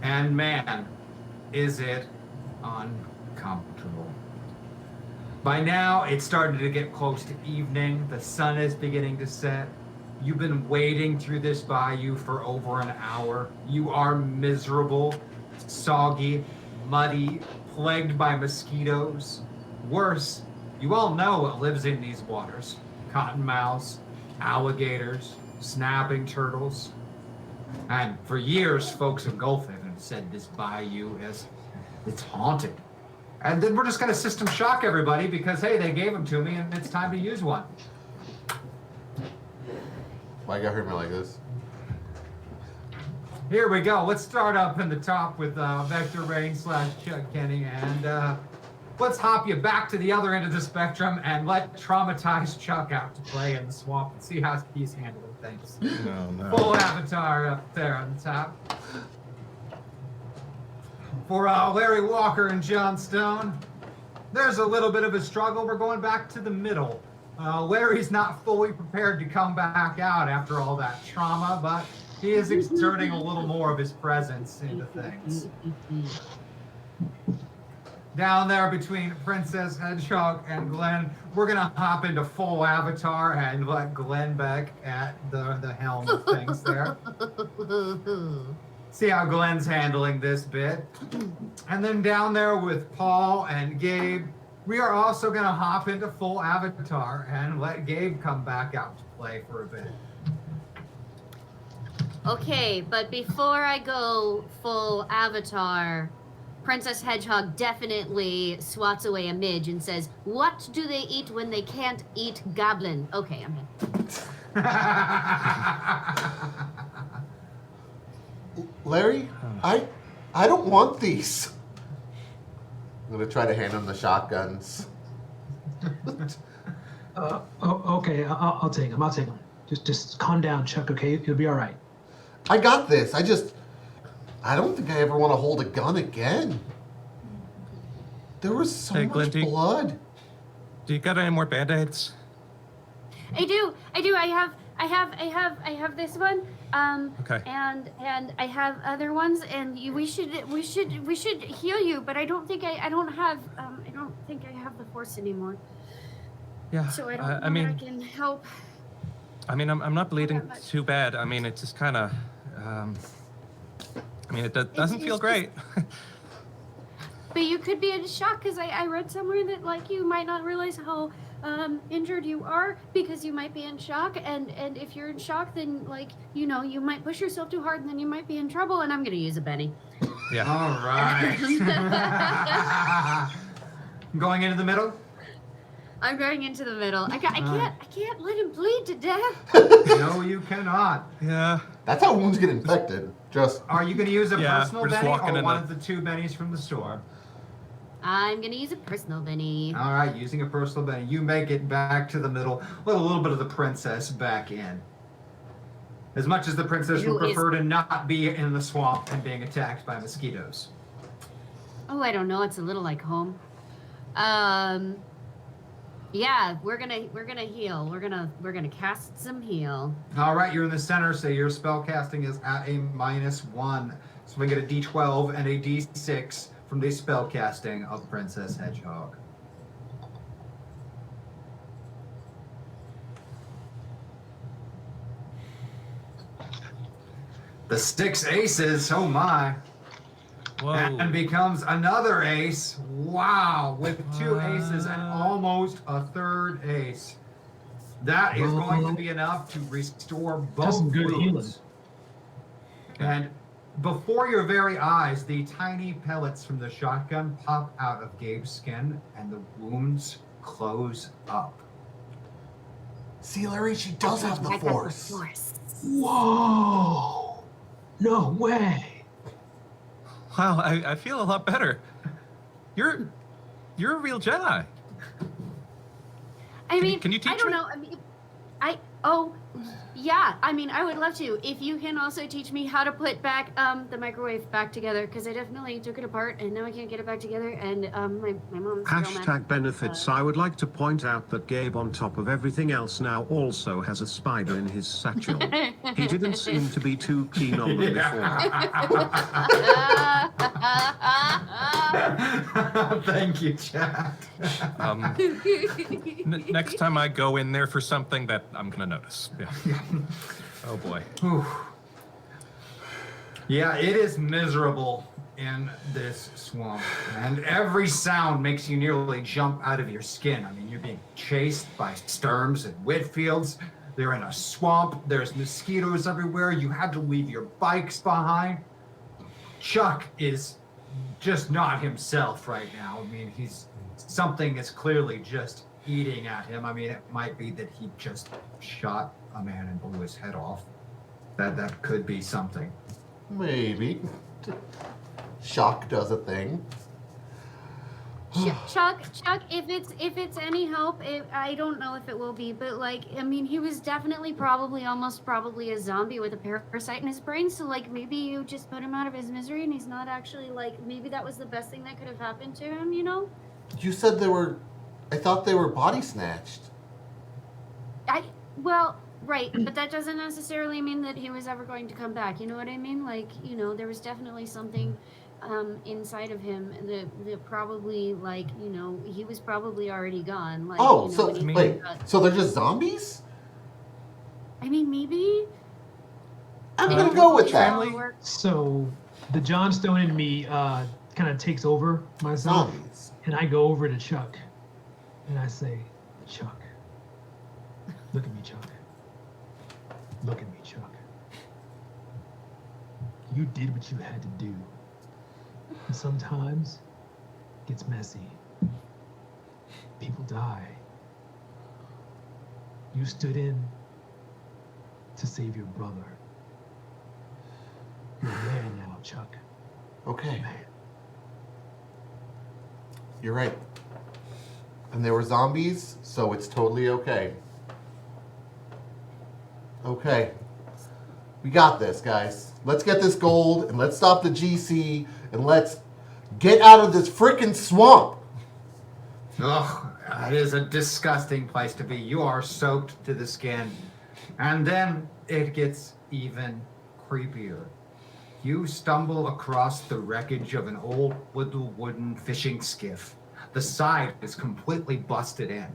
And man, is it uncomfortable. By now, it's starting to get close to evening. The sun is beginning to set. You've been wading through this bayou for over an hour. You are miserable, soggy, muddy, plagued by mosquitoes. Worse, you all know what lives in these waters. Cottonmouths, alligators, snapping turtles. And for years, folks in Gulf have said this bayou it's haunted. And then we're just going to system shock everybody because, hey, they gave them to me and it's time to use one. Why you gotta hurt me like this? Here we go. Let's start up in the top with Vector Reigns / Chuck Kenny. And let's hop you back to the other end of the spectrum and let traumatized Chuck out to play in the swamp and see how he's handling things. No. Full avatar up there on the top. For Larry Walker and John Stone, there's a little bit of a struggle. We're going back to the middle. Larry's not fully prepared to come back out after all that trauma, but he is exerting a little more of his presence into things. Down there between Princess Hedgehog and Glenn, we're going to hop into full avatar and let Glenn back at the helm of things there. See how Glenn's handling this bit. And then down there with Paul and Gabe, we are also going to hop into full avatar and let Gabe come back out to play for a bit. Okay, but before I go full avatar, Princess Hedgehog definitely swats away a midge and says, "What do they eat when they can't eat goblin?" Okay, I'm in. Larry, I don't want these. I'm gonna try to hand him the shotguns. Okay, I'll take them. I'll take them. Just calm down, Chuck. Okay, it'll be all right. I got this. I don't think I ever want to hold a gun again. There was so Hey, much Glinty. blood. Do you got any more band-aids? I do. I have this one. Okay. And I have other ones, and we should heal you. But I don't think I don't think I have the force anymore. Yeah. So I don't know I mean, that I can help. I mean, I'm not bleeding that much. too bad. I mean, it's just kind of. I mean, it doesn't feel it's great. But you could be in shock because I read somewhere that like you might not realize how injured you are because you might be in shock, and if you're in shock, then like you might push yourself too hard and then you might be in trouble. And I'm gonna use a Benny. Yeah. All right. Going into the middle? I'm going into the middle. I can't let him bleed to death. No, you cannot. Yeah. That's how wounds get infected. Just Are you going to use a Yeah, personal we're just Benny walking or in one the- of the 2 Bennies from the store? I'm gonna use a personal Benny. All right, using a personal Benny. You make it back to the middle. Let a little bit of the princess back in. As much as the princess would prefer to not be in the swamp and being attacked by mosquitoes. Oh, I don't know. It's a little like home. Yeah, we're gonna heal. We're gonna cast some heal. All right, you're in the center, so your spell casting is at a -1. So we get a D12 and a D6 from the spell casting of Princess Hedgehog. The 6 aces, oh my. Whoa. And becomes another ace. Wow, with 2 aces and almost a 3rd ace. That is going to be enough to restore both some good healing. wounds. And before your very eyes, the tiny pellets from the shotgun pop out of Gabe's skin, and the wounds close up. See, Larry, she does have the force. Whoa! No way! Wow, I feel a lot better. You're a real Jedi. I mean, can you teach I don't me? know. I mean, yeah. I mean, I would love to. If you can also teach me how to put back the microwave back together, because I definitely took it apart and now I can't get it back together. And my mom's real mad. Hashtag benefits. I would like to point out that Gabe, on top of everything else, now also has a spider in his satchel. He didn't seem to be too keen on them before. Thank you, Jack. Next time I go in there for something that I'm gonna notice. Yeah. Oh boy. Whew. Yeah, it is miserable in this swamp, and every sound makes you nearly jump out of your skin. I mean, you're being chased by Sturms and Whitfields. They're in a swamp. There's mosquitoes everywhere. You had to leave your bikes behind. Chuck is just not himself right now. I mean, something is clearly just eating at him. I mean, it might be that he just shot a man and blew his head off. That could be something. Maybe. Shock does a thing. Chuck, if it's any help, I don't know if it will be, but like, I mean, he was definitely almost probably a zombie with a parasite in his brain. So like, maybe you just put him out of his misery, and he's not actually like. Maybe that was the best thing that could have happened to him. You know? You said I thought they were body snatched. Well, right, but that doesn't necessarily mean that he was ever going to come back. You know what I mean? Like, you know, there was definitely something inside of him that probably, like, you know, he was probably already gone. Like, Oh, you know, so when he wait, got- so they're just zombies? I mean, maybe. I'm gonna go with that. Family work. So the Johnstone in me kind of takes over myself, Zombies. and I go over to Chuck, and I say, Chuck, look at me, Chuck. Look at me, Chuck. You did what you had to do. And sometimes it gets messy. People die. You stood in to save your brother. You're a man now, Chuck. Okay, Man. you're right. And they were zombies, so it's totally okay. Okay. We got this, guys. Let's get this gold, and let's stop the GC, and let's get out of this freaking swamp. Ugh, that is a disgusting place to be. You are soaked to the skin. And then it gets even creepier. You stumble across the wreckage of an old little wooden fishing skiff. The side is completely busted in.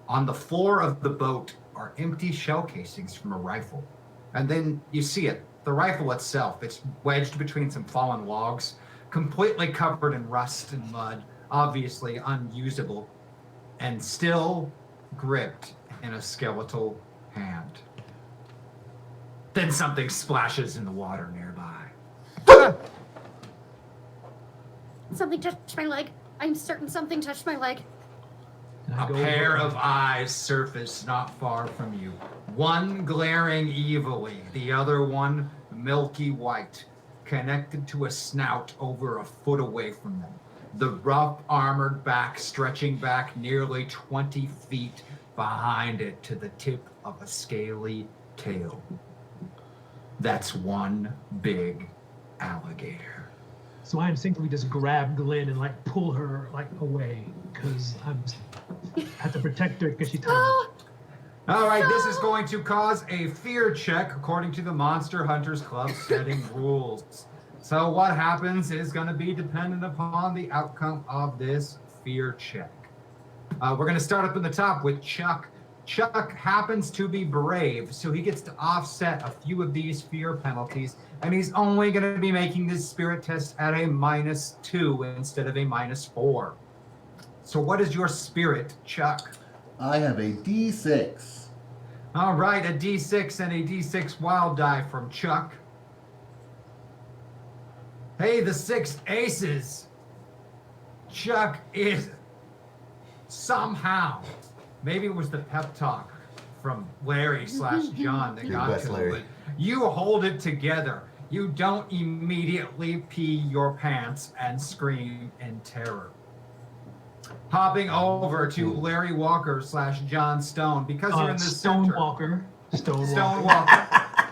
On the floor of the boat are empty shell casings from a rifle. And then you see it, the rifle itself. It's wedged between some fallen logs, completely covered in rust and mud, obviously unusable, and still gripped in a skeletal hand. Then something splashes in the water nearby. Something touched my leg. I'm certain something touched my leg. And I A go pair over- of eyes surface not far from you. One glaring evilly, the other one milky white, connected to a snout over a foot away from them. The rough armored back stretching back nearly 20 feet behind it to the tip of a scaly tail. That's one big alligator. So I instinctively just grab Glenn and like pull her like away because I'm have to protect her because she's tiny. Oh, All right, this is going to cause a fear check according to the Monster Hunters Club setting rules. So what happens is going to be dependent upon the outcome of this fear check. We're going to start up in the top with Chuck. Chuck happens to be brave, so he gets to offset a few of these fear penalties, and he's only going to be making this spirit test at a -2 instead of a -4. So what is your spirit, Chuck? I have a D6. All right, a D6 and a D6 wild die from Chuck. Hey, the 6 aces. Chuck is somehow, maybe it was the pep talk from Larry / John that You're got the best, to Larry. him. But you hold it together. You don't immediately pee your pants and scream in terror. Hopping over to Larry Walker / John Stone, because you're in the center. Stonewalker.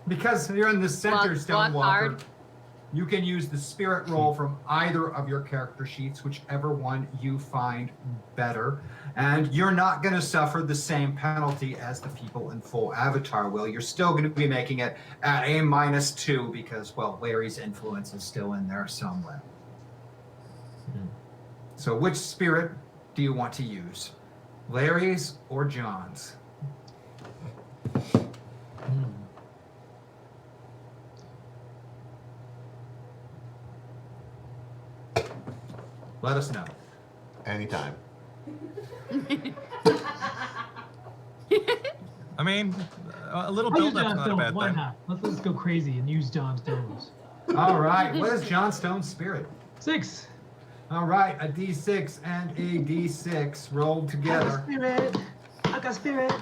Because you're in the center, Walk Stonewalker, hard. you can use the spirit roll from either of your character sheets, whichever one you find better. And you're not going to suffer the same penalty as the people in full avatar will. You're still going to be making it at a -2 because, well, Larry's influence is still in there somewhere. So which spirit do you want to use? Larry's or John's? Let us know. Anytime. I mean, a little I'll use build-up's John not a Stone. bad Why thing. not? Let's go crazy and use John Stone's. All right. What is John Stone's spirit? 6. All right. A D6 and a D6 rolled together. Spirit. I got spirit.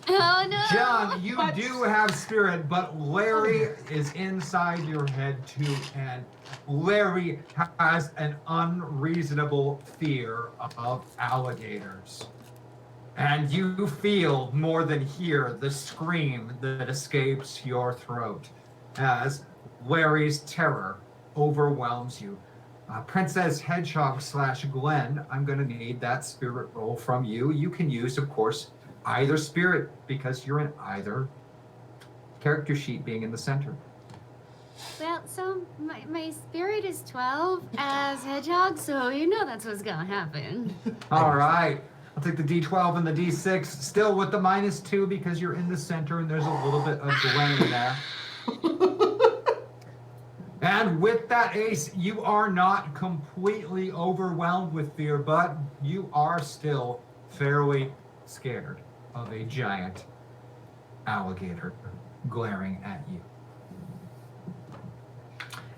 Oh no. John, you What? do have spirit, but Larry is inside your head too, and Larry has an unreasonable fear of alligators. And you feel more than hear the scream that escapes your throat as Larry's terror overwhelms you. Princess Hedgehog / Glenn, I'm going to need that spirit roll from you. You can use, of course, either spirit because you're in either character sheet being in the center. Well, so my spirit is 12 as Hedgehog, so you know that's what's gonna happen. All right. I'll take the D12 and the D6, still with the -2 because you're in the center and there's a little bit of Glenn in there. And with that ace, you are not completely overwhelmed with fear, but you are still fairly scared of a giant alligator glaring at you.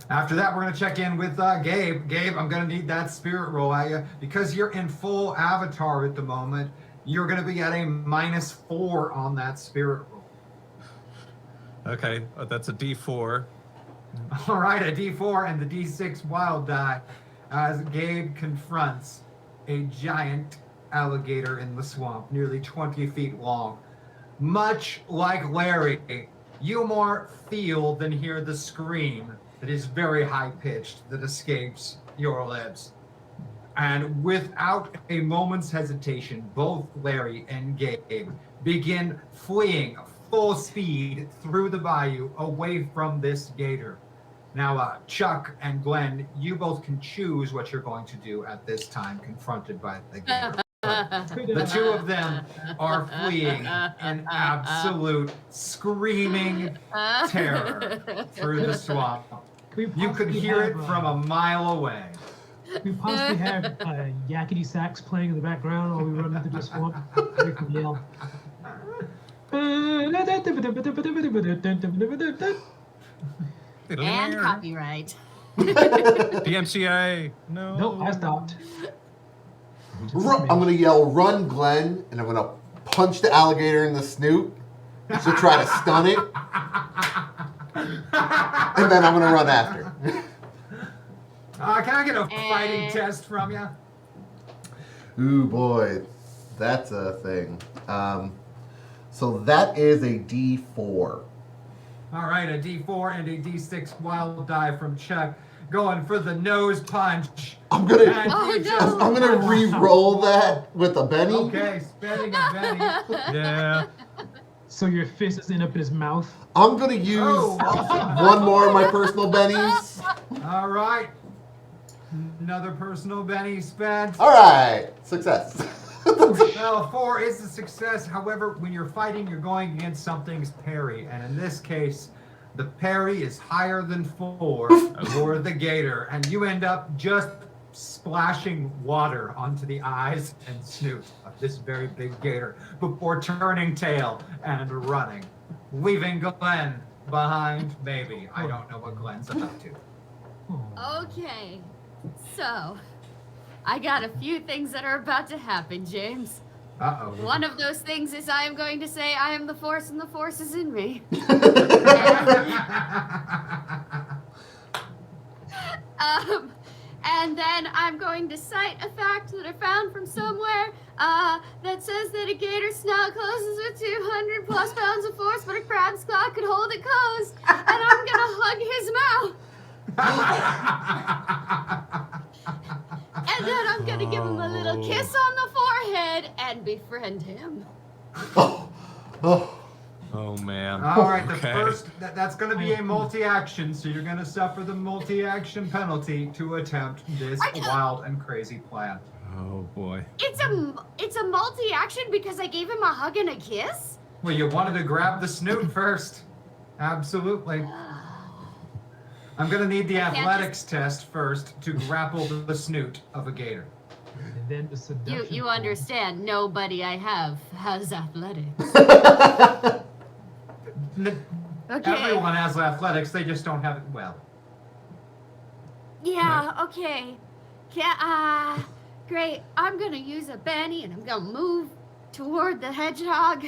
After that, we're going to check in with Gabe. Gabe, I'm going to need that spirit roll at you. Because you're in full avatar at the moment, you're going to be at a -4 on that spirit roll. Okay, that's a D4. All right, a D4 and the D6 wild die as Gabe confronts a giant alligator in the swamp, nearly 20 feet long. Much like Larry, you more feel than hear the scream that is very high-pitched that escapes your lips. And without a moment's hesitation, both Larry and Gabe begin fleeing full speed through the bayou away from this gator. Now, Chuck and Glenn, you both can choose what you're going to do at this time, confronted by the gator. But the two of them are fleeing in absolute screaming terror through the swamp. You could hear it from a mile away. We possibly have yakety sax playing in the background while we run into the swamp. We can yell. And copyright. DMCA. No. Nope, I stopped. I'm going to yell, "Run, Glenn," and I'm going to punch the alligator in the snoot to try to stun it. And then I'm going to run after. Can I get a fighting test from you? Ooh, boy. That's a thing. So that is a D4. All right, a D4 and a D6 wild die from Chuck. Going for the nose punch. I'm gonna Oh, no. re-roll that with a Benny. Okay, spending a Benny. Yeah. So your fist is up in his mouth. I'm gonna use one more of my personal bennies. All right. Another personal Benny spent. All right, success. Well, 4 is a success. However, when you're fighting, you're going against something's parry. And in this case, the parry is higher than 4 for the gator. And you end up just splashing water onto the eyes and snoot of this very big gator before turning tail and running, leaving Glenn behind. Maybe. I don't know what Glenn's up to. Okay, so I got a few things that are about to happen, James. Uh-oh. One of those things is I am going to say I am the Force and the Force is in me. And then I'm going to cite a fact that I found from somewhere that says that a gator's snout closes with 200 plus pounds of force, but a crab's claw could hold it closed. And I'm going to hug his mouth. And then I'm going to give him a little kiss on the forehead and befriend him. Oh man. All right, Okay. the first, that's going to be a multi-action, so you're going to suffer the multi-action penalty to attempt this wild and crazy plan. Oh boy. It's a multi-action because I gave him a hug and a kiss? Well, you wanted to grab the snoot first. Absolutely. I'm going to need the athletics test first to grapple the snoot of a gator. And then the seduction. You understand, nobody I have has athletics. Okay. Everyone has athletics, they just don't have it well. Yeah, okay. Great. I'm gonna use a Benny and I'm gonna move toward the hedgehog.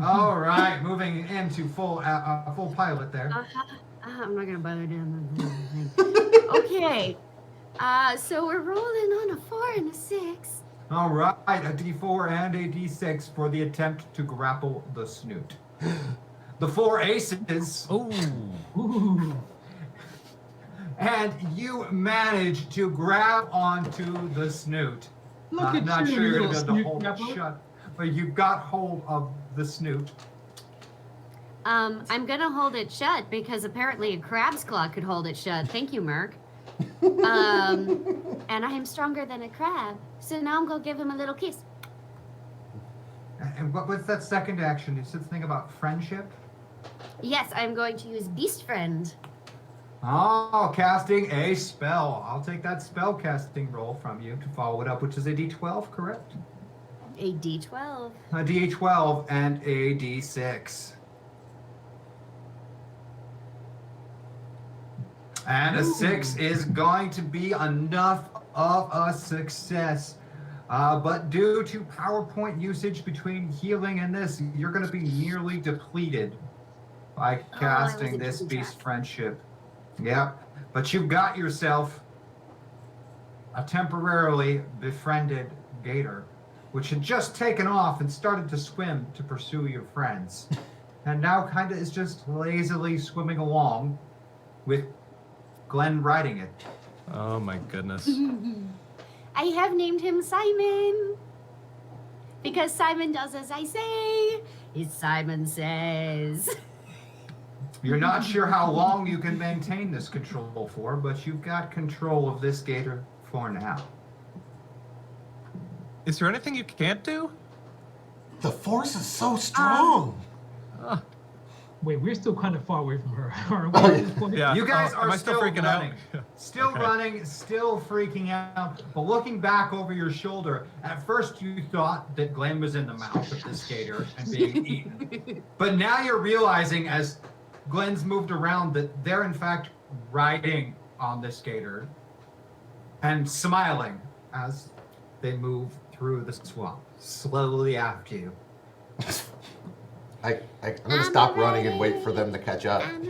All right, moving into full pilot there. I'm not gonna bother doing the thing. Okay. So we're rolling on a 4 and a 6. All right, a D4 and a D6 for the attempt to grapple the snoot. The 4 aces. Ooh. And you manage to grab onto the snoot. Look at not you, sure you're little going to be able snoot to hold grabber. it shut, but you got hold of the snoot. I'm gonna hold it shut because apparently a crab's claw could hold it shut. Thank you, Merc. And I am stronger than a crab, so now I'm gonna give him a little kiss. And what's that second action? You said something about friendship? Yes, I'm going to use Beast Friend. Oh, casting a spell. I'll take that spell casting roll from you to follow it up, which is a D12, correct? A D12. A D12 and a D6. And a 6 is going to be enough of a success. But due to PowerPoint usage between healing and this, you're going to be nearly depleted by casting this Beast Friendship. Yep. But you've got yourself a temporarily befriended gator, which had just taken off and started to swim to pursue your friends. And now kind of is just lazily swimming along with Glenn riding it. Oh my goodness. I have named him Simon. Because Simon does as I say. It's Simon Says. You're not sure how long you can maintain this control for, but you've got control of this gator for now. Is there anything you can't do? The force is so strong. Wait, we're still kind of far away from her. Are we at this point? Yeah. You guys am are I still freaking running. out? Still Okay. running, still freaking out, but looking back over your shoulder, at first you thought that Glenn was in the mouth of this gator and being eaten. But now you're realizing as Glenn's moved around that they're in fact riding on this gator and smiling as they move through the swamp, slowly after you. I'm gonna stop running and wait for them to catch up. And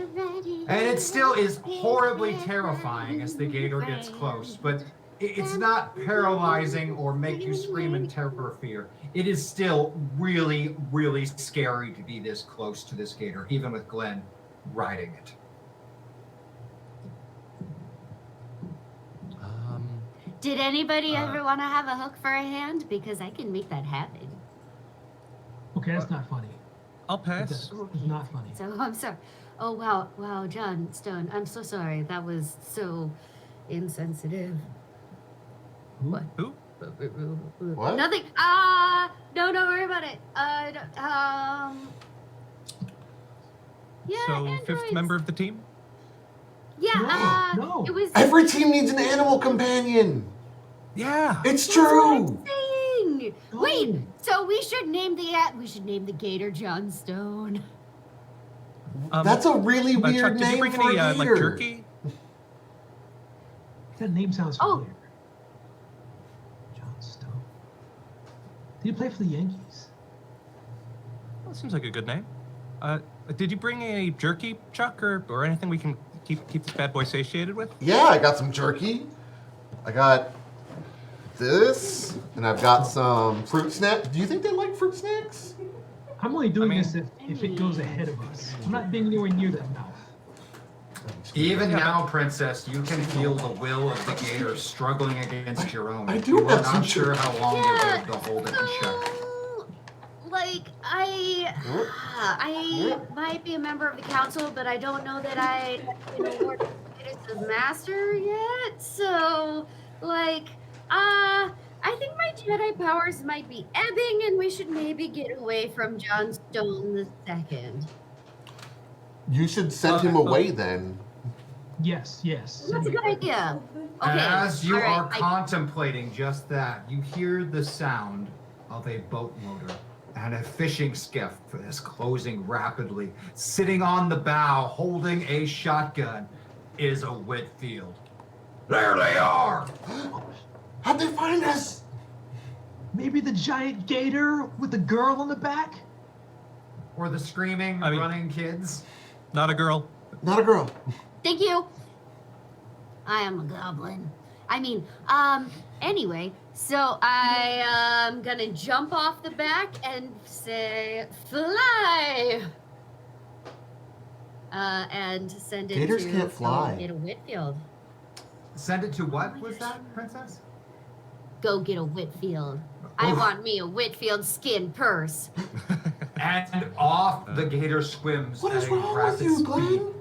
it still is horribly terrifying as the gator gets close, but it's not paralyzing or make you scream in terror or fear. It is still really, really scary to be this close to this gator, even with Glenn riding it. Did anybody ever want to have a hook for a hand? Because I can make that happen. Okay, that's not funny. I'll It's pass. not funny. So I'm sorry. Oh wow, John Stone. I'm so sorry. That was so insensitive. What? Who? What? Nothing. No, don't worry about it. Yeah. So, androids. fifth member of the team? Yeah. No. It was. Every team needs an animal companion. Yeah. It's That's what I'm true. saying. Wait, Oh. so we should name the gator Johnstone. That's a really weird Chuck, did you name bring for any a like gator. jerky? That name sounds Oh. familiar. John Stone. Did he play for the Yankees? That seems like a good name. Did you bring any jerky, Chuck, or anything we can keep this bad boy satiated with? Yeah, I got some jerky. I got this, and I've got some fruit snacks. Do you think they like fruit snacks? I'm only doing I mean- this if it goes ahead of us. I'm not being anywhere near that mouth. Even Yeah, now, Princess, you can feel the will of the gator struggling against your own. I do You are have some not sure how long you'll be Yeah, able to hold it in check. So, like, I might be a member of the council, but I don't know that I have been awarded the master yet. So, like, I think my Jedi powers might be ebbing, and we should maybe get away from John Stone the Second. You should send him away then. Yes, yes. That's a good idea. Okay. As you all right, are contemplating just that, you hear the sound of a boat motor and a fishing skiff is closing rapidly. Sitting on the bow, holding a shotgun, is a Whitfield. There they are! How'd they find us? Maybe the giant gator with the girl on the back? Or the screaming, I mean- running kids. Not a girl. Not a girl. Thank you. I am a goblin. I mean, anyway, so I am gonna jump off the back and say, fly! And send it Gators to can't fly. Go get a Whitfield. Send it to what was that, Princess? Go get a Whitfield. I Oof. want me a Whitfield skin purse. And off the gator swims What at is a wrong rapid with you, speed. Glenn?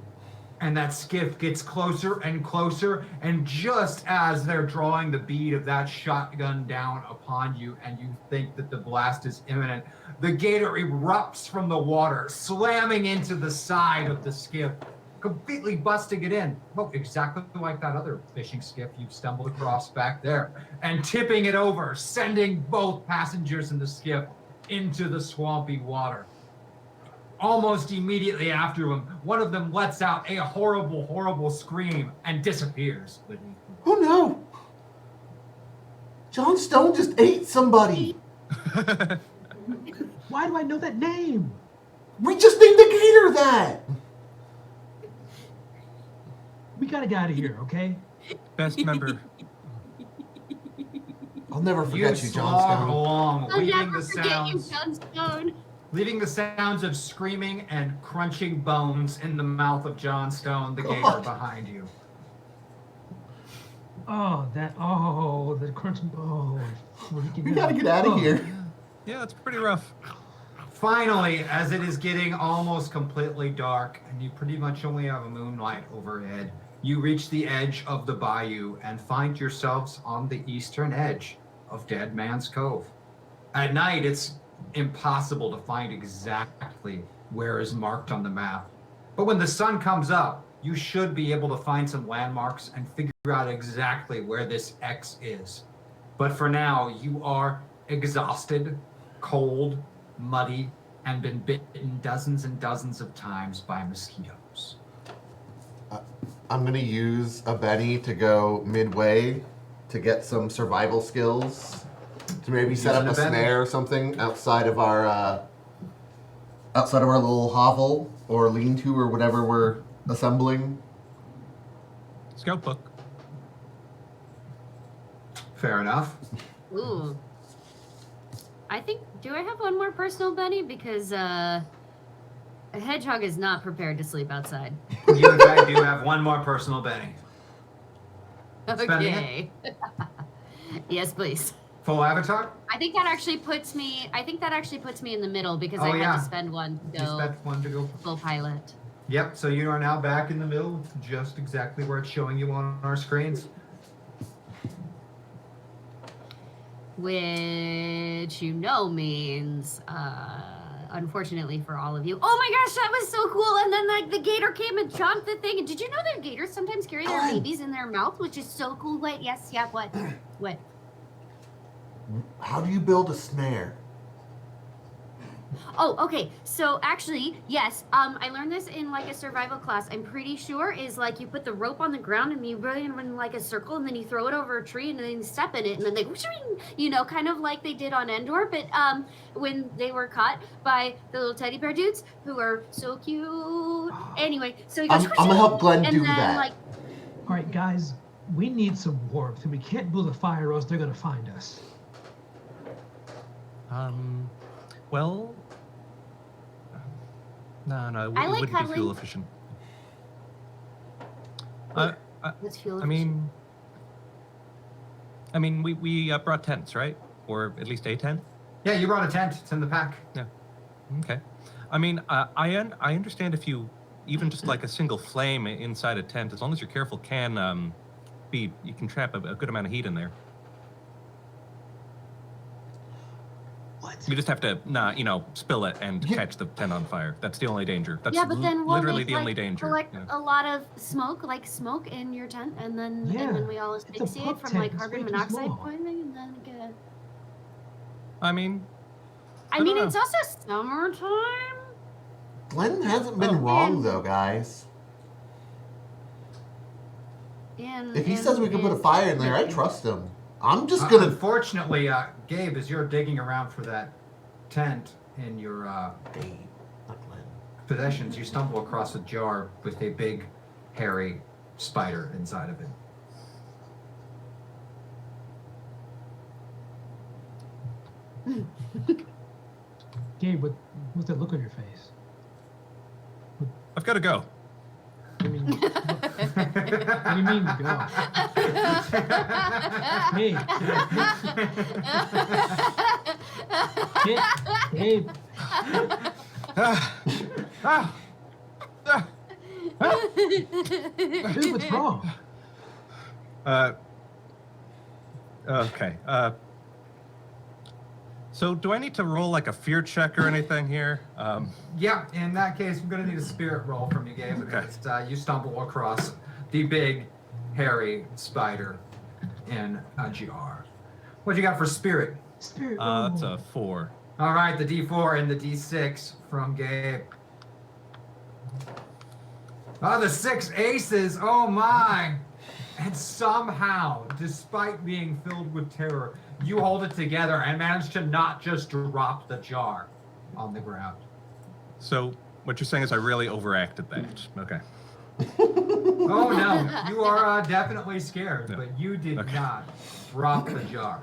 And that skiff gets closer and closer, and just as they're drawing the bead of that shotgun down upon you, and you think that the blast is imminent, the gator erupts from the water, slamming into the side of the skiff, completely busting it in. Well, exactly like that other fishing skiff you've stumbled across back there, and tipping it over, sending both passengers in the skiff into the swampy water. Almost immediately after him, one of them lets out a horrible, horrible scream and disappears beneath him. Oh no! John Stone just ate somebody. Why do I know that name? We just named the gator that. We gotta get out of here, okay? Best member. I'll never forget you, John slog Stone. along, I'll leaving never the forget you, sounds, John Stone. leaving the sounds of screaming and crunching bones in the mouth of John Stone, the gator, God. behind you. The crunching, We gotta get out of here. Yeah, it's pretty rough. Finally, as it is getting almost completely dark and you pretty much only have a moonlight overhead, you reach the edge of the bayou and find yourselves on the eastern edge of Dead Man's Cove. At night, it's impossible to find exactly where is marked on the map. But when the sun comes up, you should be able to find some landmarks and figure out exactly where this X is. But for now, you are exhausted, cold, muddy, and been bitten dozens and dozens of times by mosquitoes. I'm gonna use a Benny to go midway to get some survival skills. To maybe set up Using a a Benny? snare or something outside of our little hovel or lean-to or whatever we're assembling. Scout book. Fair enough. Ooh. I think, do I have one more personal Benny? Because a hedgehog is not prepared to sleep outside. You, in fact, do have one more personal Benny. Spending Okay. Yes, please. Full avatar? I think that actually puts me in the middle because Oh, I yeah. had to spend one to You go spent one to go. full pilot. Yep, so you are now back in the middle, just exactly where it's showing you on our screens. Which means unfortunately for all of you. Oh my gosh, that was so cool. And then like the gator came and chomped the thing. And did you know that gators sometimes carry their babies in their mouth, which is so cool? Wait, yes, yeah, what? What? How do you build a snare? Oh, okay. So actually, yes. I learned this in like a survival class. I'm pretty sure is like you put the rope on the ground and you run in like a circle and then you throw it over a tree and then you step in it and then they, you know, kind of like they did on Endor, but when they were caught by the little teddy bear dudes who are so cute. Anyway, so he goes. I'm gonna help Glenn and do then, that. Like, All right, guys, we need some warmth, and we can't build a fire or else they're gonna find us. Well, no, it I like wouldn't be cuddling. fuel efficient. Let's feel. I mean, we brought tents, right? Or at least a tent. Yeah, you brought a tent. It's in the pack. Yeah. Okay. I mean, I understand if you even just like a single flame inside a tent, as long as you're careful, can you can trap a good amount of heat in there. What? You just have to not, spill it and catch the tent on fire. That's the only danger. That's Yeah, but then we'll literally make, the like, only danger. collect Yeah. a lot of smoke in your tent, and then we all it's a asphyxiate pup from tent, like it's carbon way too monoxide small. poisoning, and then get. I mean, I don't mean, know. it's also summertime. Glenn hasn't been wrong though, guys. If he says we can put a fire in there, I trust him. I'm just gonna. Unfortunately, Gabe, as you're digging around for that tent in your Gabe, not Glenn. possessions, you stumble across a jar with a big, hairy spider inside of it. Gabe, what's that look on your face? I've got to go. I mean, what do you mean go? Hey, Gabe, dude, what's wrong? Okay. So do I need to roll like a fear check or anything here? Yeah, in that case, I'm going to need a spirit roll from you, Gabe, because you stumble across the big, hairy spider in a jar. What you got for spirit? Spirit. That's a 4. All right, the D4 and the D6 from Gabe. Oh, the 6 aces. Oh, my. And somehow, despite being filled with terror, you hold it together and manage to not just drop the jar on the ground. So what you're saying is I really overacted that. Okay. Oh, no. You are definitely scared, Yeah. but you did Okay. not drop the jar.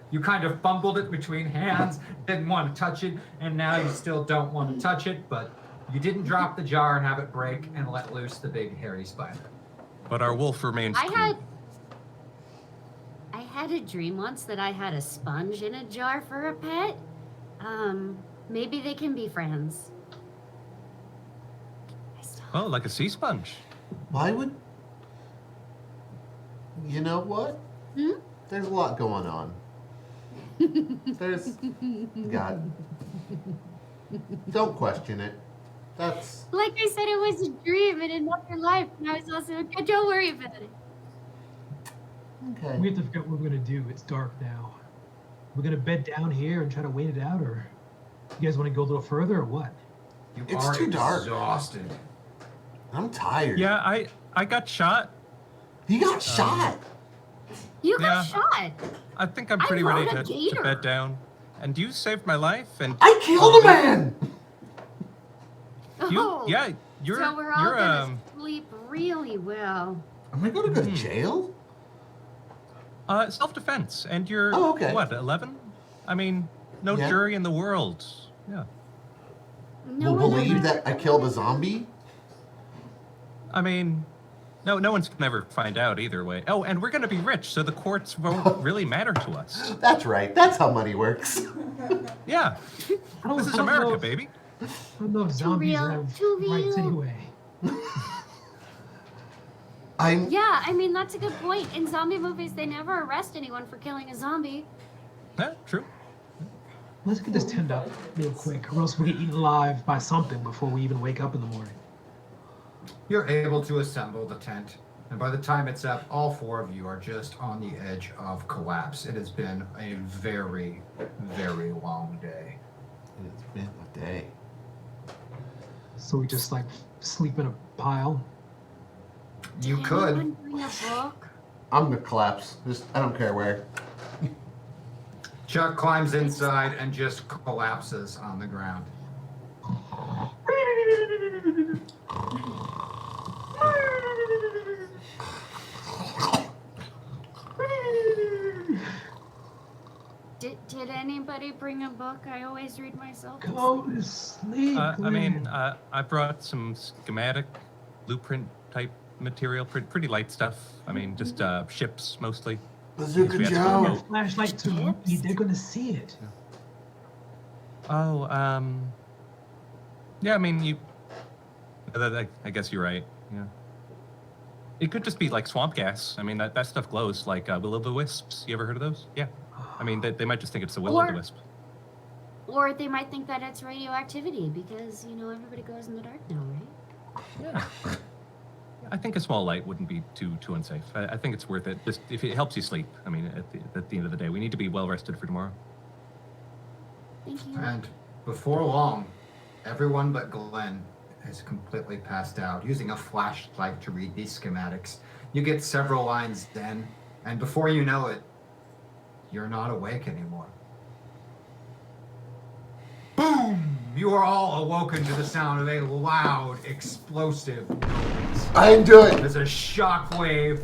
You kind of fumbled it between hands, didn't want to touch it, and now you still don't want to touch it, but you didn't drop the jar and have it break and let loose the big hairy spider. But our wolf remains I cool. had a dream once that I had a sponge in a jar for a pet. Maybe they can be friends. Oh, like a sea sponge. Why would? You know what? There's a lot going on. There's God. Don't question it. That's Like I said, it was a dream in another life, and I was also. Don't worry about it. okay. We have to figure out what we're gonna do. It's dark now. We're gonna bed down here and try to wait it out, or you guys want to go a little further, or what? You It's are too dark. exhausted. I'm tired. Yeah, I got shot. He got shot. You got Yeah. shot. I think I'm I pretty rode ready a to gator. bed down. And you saved my life, and I killed a man. you're so we're all you're gonna sleep really well. Am I gonna go to jail? self-defense, and you're Oh, okay. what, 11? I mean, no Yeah. jury in the world. Yeah. No Will one believe ever- that I killed a zombie? I mean, no one's gonna ever find out either way. Oh, and we're gonna be rich, so the courts won't really matter to us. That's right. That's how money works. Yeah, I don't, this is I don't know America, if- baby. I don't know if zombies real, have too rights real. anyway. I'm. Yeah, I mean that's a good point. In zombie movies, they never arrest anyone for killing a zombie. Yeah, true. Let's get this tent up real quick, or else we get eaten alive by something before we even wake up in the morning. You're able to assemble the tent And by the time it's up, all four of you are just on the edge of collapse. It has been a very, very long day. It's been a day. So we just like sleep in a pile. You Did could. anyone bring a book? I'm gonna collapse. I don't care where. Chuck climbs inside and just collapses on the ground. Did anybody bring a book? I always read myself. to Go sleep. to sleep. I mean, Glenn. I brought some schematic, blueprint type material, pretty light stuff. I mean, just ships mostly. Bazooka We have to Joe. promote. Flashlight to Tips? Ruby, they're gonna see it. Oh, yeah. I mean, I guess you're right. Yeah. It could just be like swamp gas. I mean, that stuff glows like will-o'-the-wisps. You ever heard of those? Yeah. I mean, they might just think it's the will-o'-the-wisp. Or they might think that it's radioactivity because, you know, everybody goes in the dark now, right? Yeah. I think a small light wouldn't be too unsafe. I think it's worth it. Just if it helps you sleep. I mean, at the end of the day, we need to be well rested for tomorrow. Thank you. And before long, everyone but Glenn is completely passed out. Using a flashlight to read these schematics, you get several lines in, and before you know it, you're not awake anymore. Boom! You are all awoken to the sound of a loud, explosive noise. I didn't do it. There's a shock wave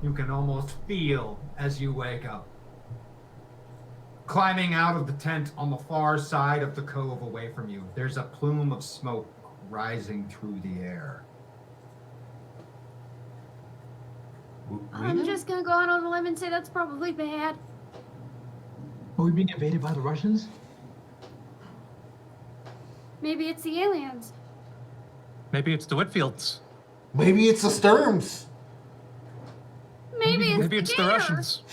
you can almost feel as you wake up. Climbing out of the tent on the far side of the cove away from you, there's a plume of smoke rising through the air. I'm just gonna go out on a limb and say that's probably bad. Are we being invaded by the Russians? Maybe it's the aliens. Maybe it's the Whitfields. Maybe it's the Sturms. Maybe it's Maybe it's the Gator. Russians.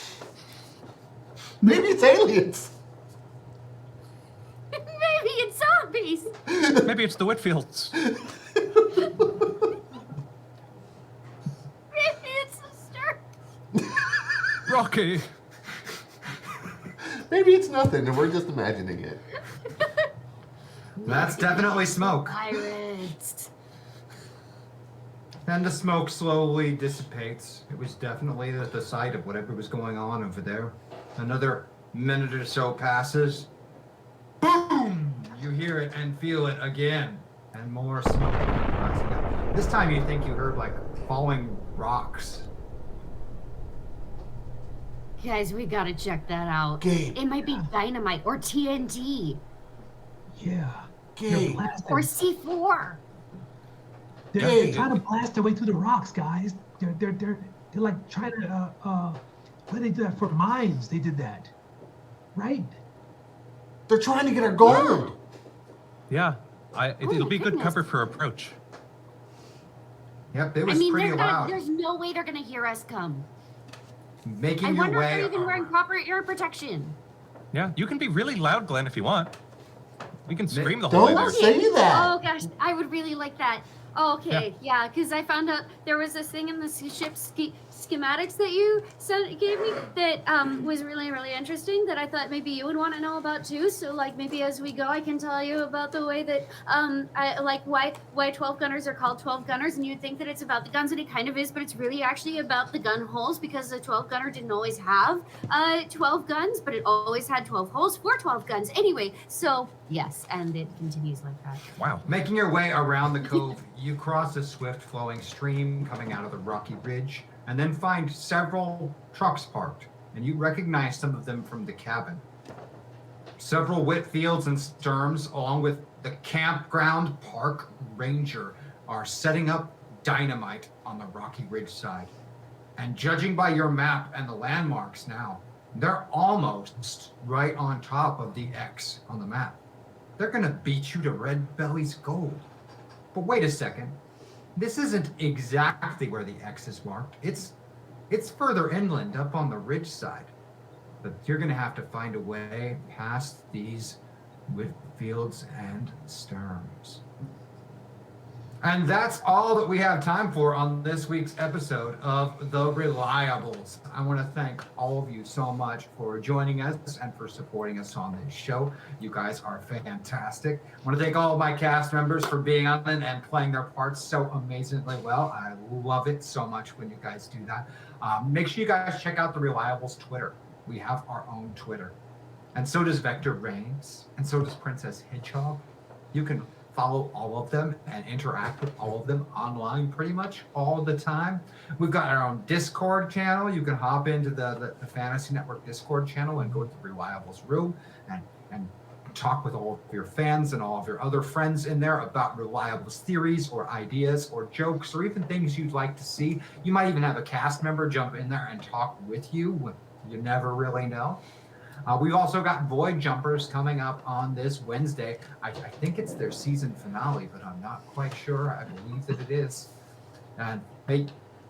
Maybe it's aliens. Maybe it's zombies. Maybe it's the Whitfields. Maybe it's the Sturm. Rocky. Maybe it's nothing and we're just imagining it. That's definitely smoke. Pirates. Then the smoke slowly dissipates. It was definitely at the site of whatever was going on over there. Another minute or so passes. Boom! You hear it and feel it again. And more smoke rising up. This time you think you heard like falling rocks. Guys, we gotta check that out. Gabe. It might be dynamite or TNT Yeah. They're Gabe. blasting. or C4. They're Gabe. trying to blast their way through the rocks, guys. They're like trying to what did they do that for mines? They did that, right? They're trying to get our gold. Yeah. It'll my be good goodness. cover for approach. Yep, it I was mean, pretty they're loud. there's no way they're gonna hear us come. Making I your wonder if way they're even wearing around. proper ear protection. Yeah. You can be really loud, Glenn, if you want. We can scream the whole way Don't there. say that. Oh gosh, I would really like that. Oh, okay, yeah, because I found out there was this thing in the ship schematics that you gave me that was really, really interesting that I thought maybe you would want to know about too. So like maybe as we go, I can tell you about the way that I like why 12 gunners are called 12 gunners, and you'd think that it's about the guns, and it kind of is, but it's really actually about the gun holes because the 12 gunner didn't always have 12 guns, but it always had 12 holes for 12 guns. Anyway, so yes, and it continues like that. Wow. Making your way around the cove, you cross a swift flowing stream coming out of the rocky ridge, and then find several trucks parked, and you recognize some of them from the cabin. Several Whitfields and Sturms, along with the campground park ranger, are setting up dynamite on the rocky ridge side. And judging by your map and the landmarks now, they're almost right on top of the X on the map. They're gonna beat you to Red Belly's gold. But wait a second. This isn't exactly where the X is marked. It's further inland up on the ridge side. But you're gonna have to find a way past these Whitfields and Sturms. And that's all that we have time for on this week's episode of The Reliables. I want to thank all of you so much for joining us and for supporting us on this show. You guys are fantastic. I want to thank all of my cast members for being on it and playing their parts so amazingly well. I love it so much when you guys do that. Make sure you guys check out The Reliables Twitter. We have our own Twitter. And so does Vector Reigns. And so does Princess Hedgehog. You can follow all of them and interact with all of them online pretty much all the time. We've got our own Discord channel. You can hop into the Fantasy Network Discord channel and go to the Reliables room and talk with all of your fans and all of your other friends in there about Reliables theories or ideas or jokes or even things you'd like to see. You might even have a cast member jump in there and talk with you. You never really know. We've also got Void Jumpers coming up on this Wednesday. I think it's their season finale, but I'm not quite sure. I believe that it is. And hey,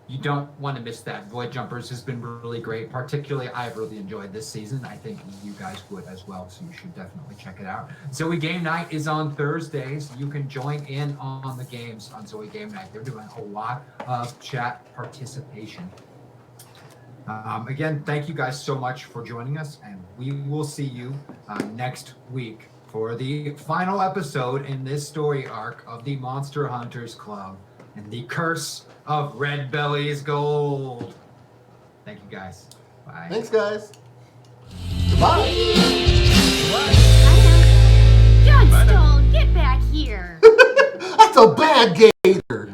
you don't want to miss that. Void Jumpers has been really great. Particularly, I've really enjoyed this season. I think you guys would as well, so you should definitely check it out. Zoe Game Night is on Thursdays. You can join in on the games on Zoe Game Night. They're doing a lot of chat participation. Again, thank you guys so much for joining us, and we will see you next week for the final episode in this story arc of the Monster Hunters Club and the Curse of Red Belly's Gold. Thank you guys. Bye. Thanks, guys. Goodbye. Johnstone, get back here. That's a bad gator.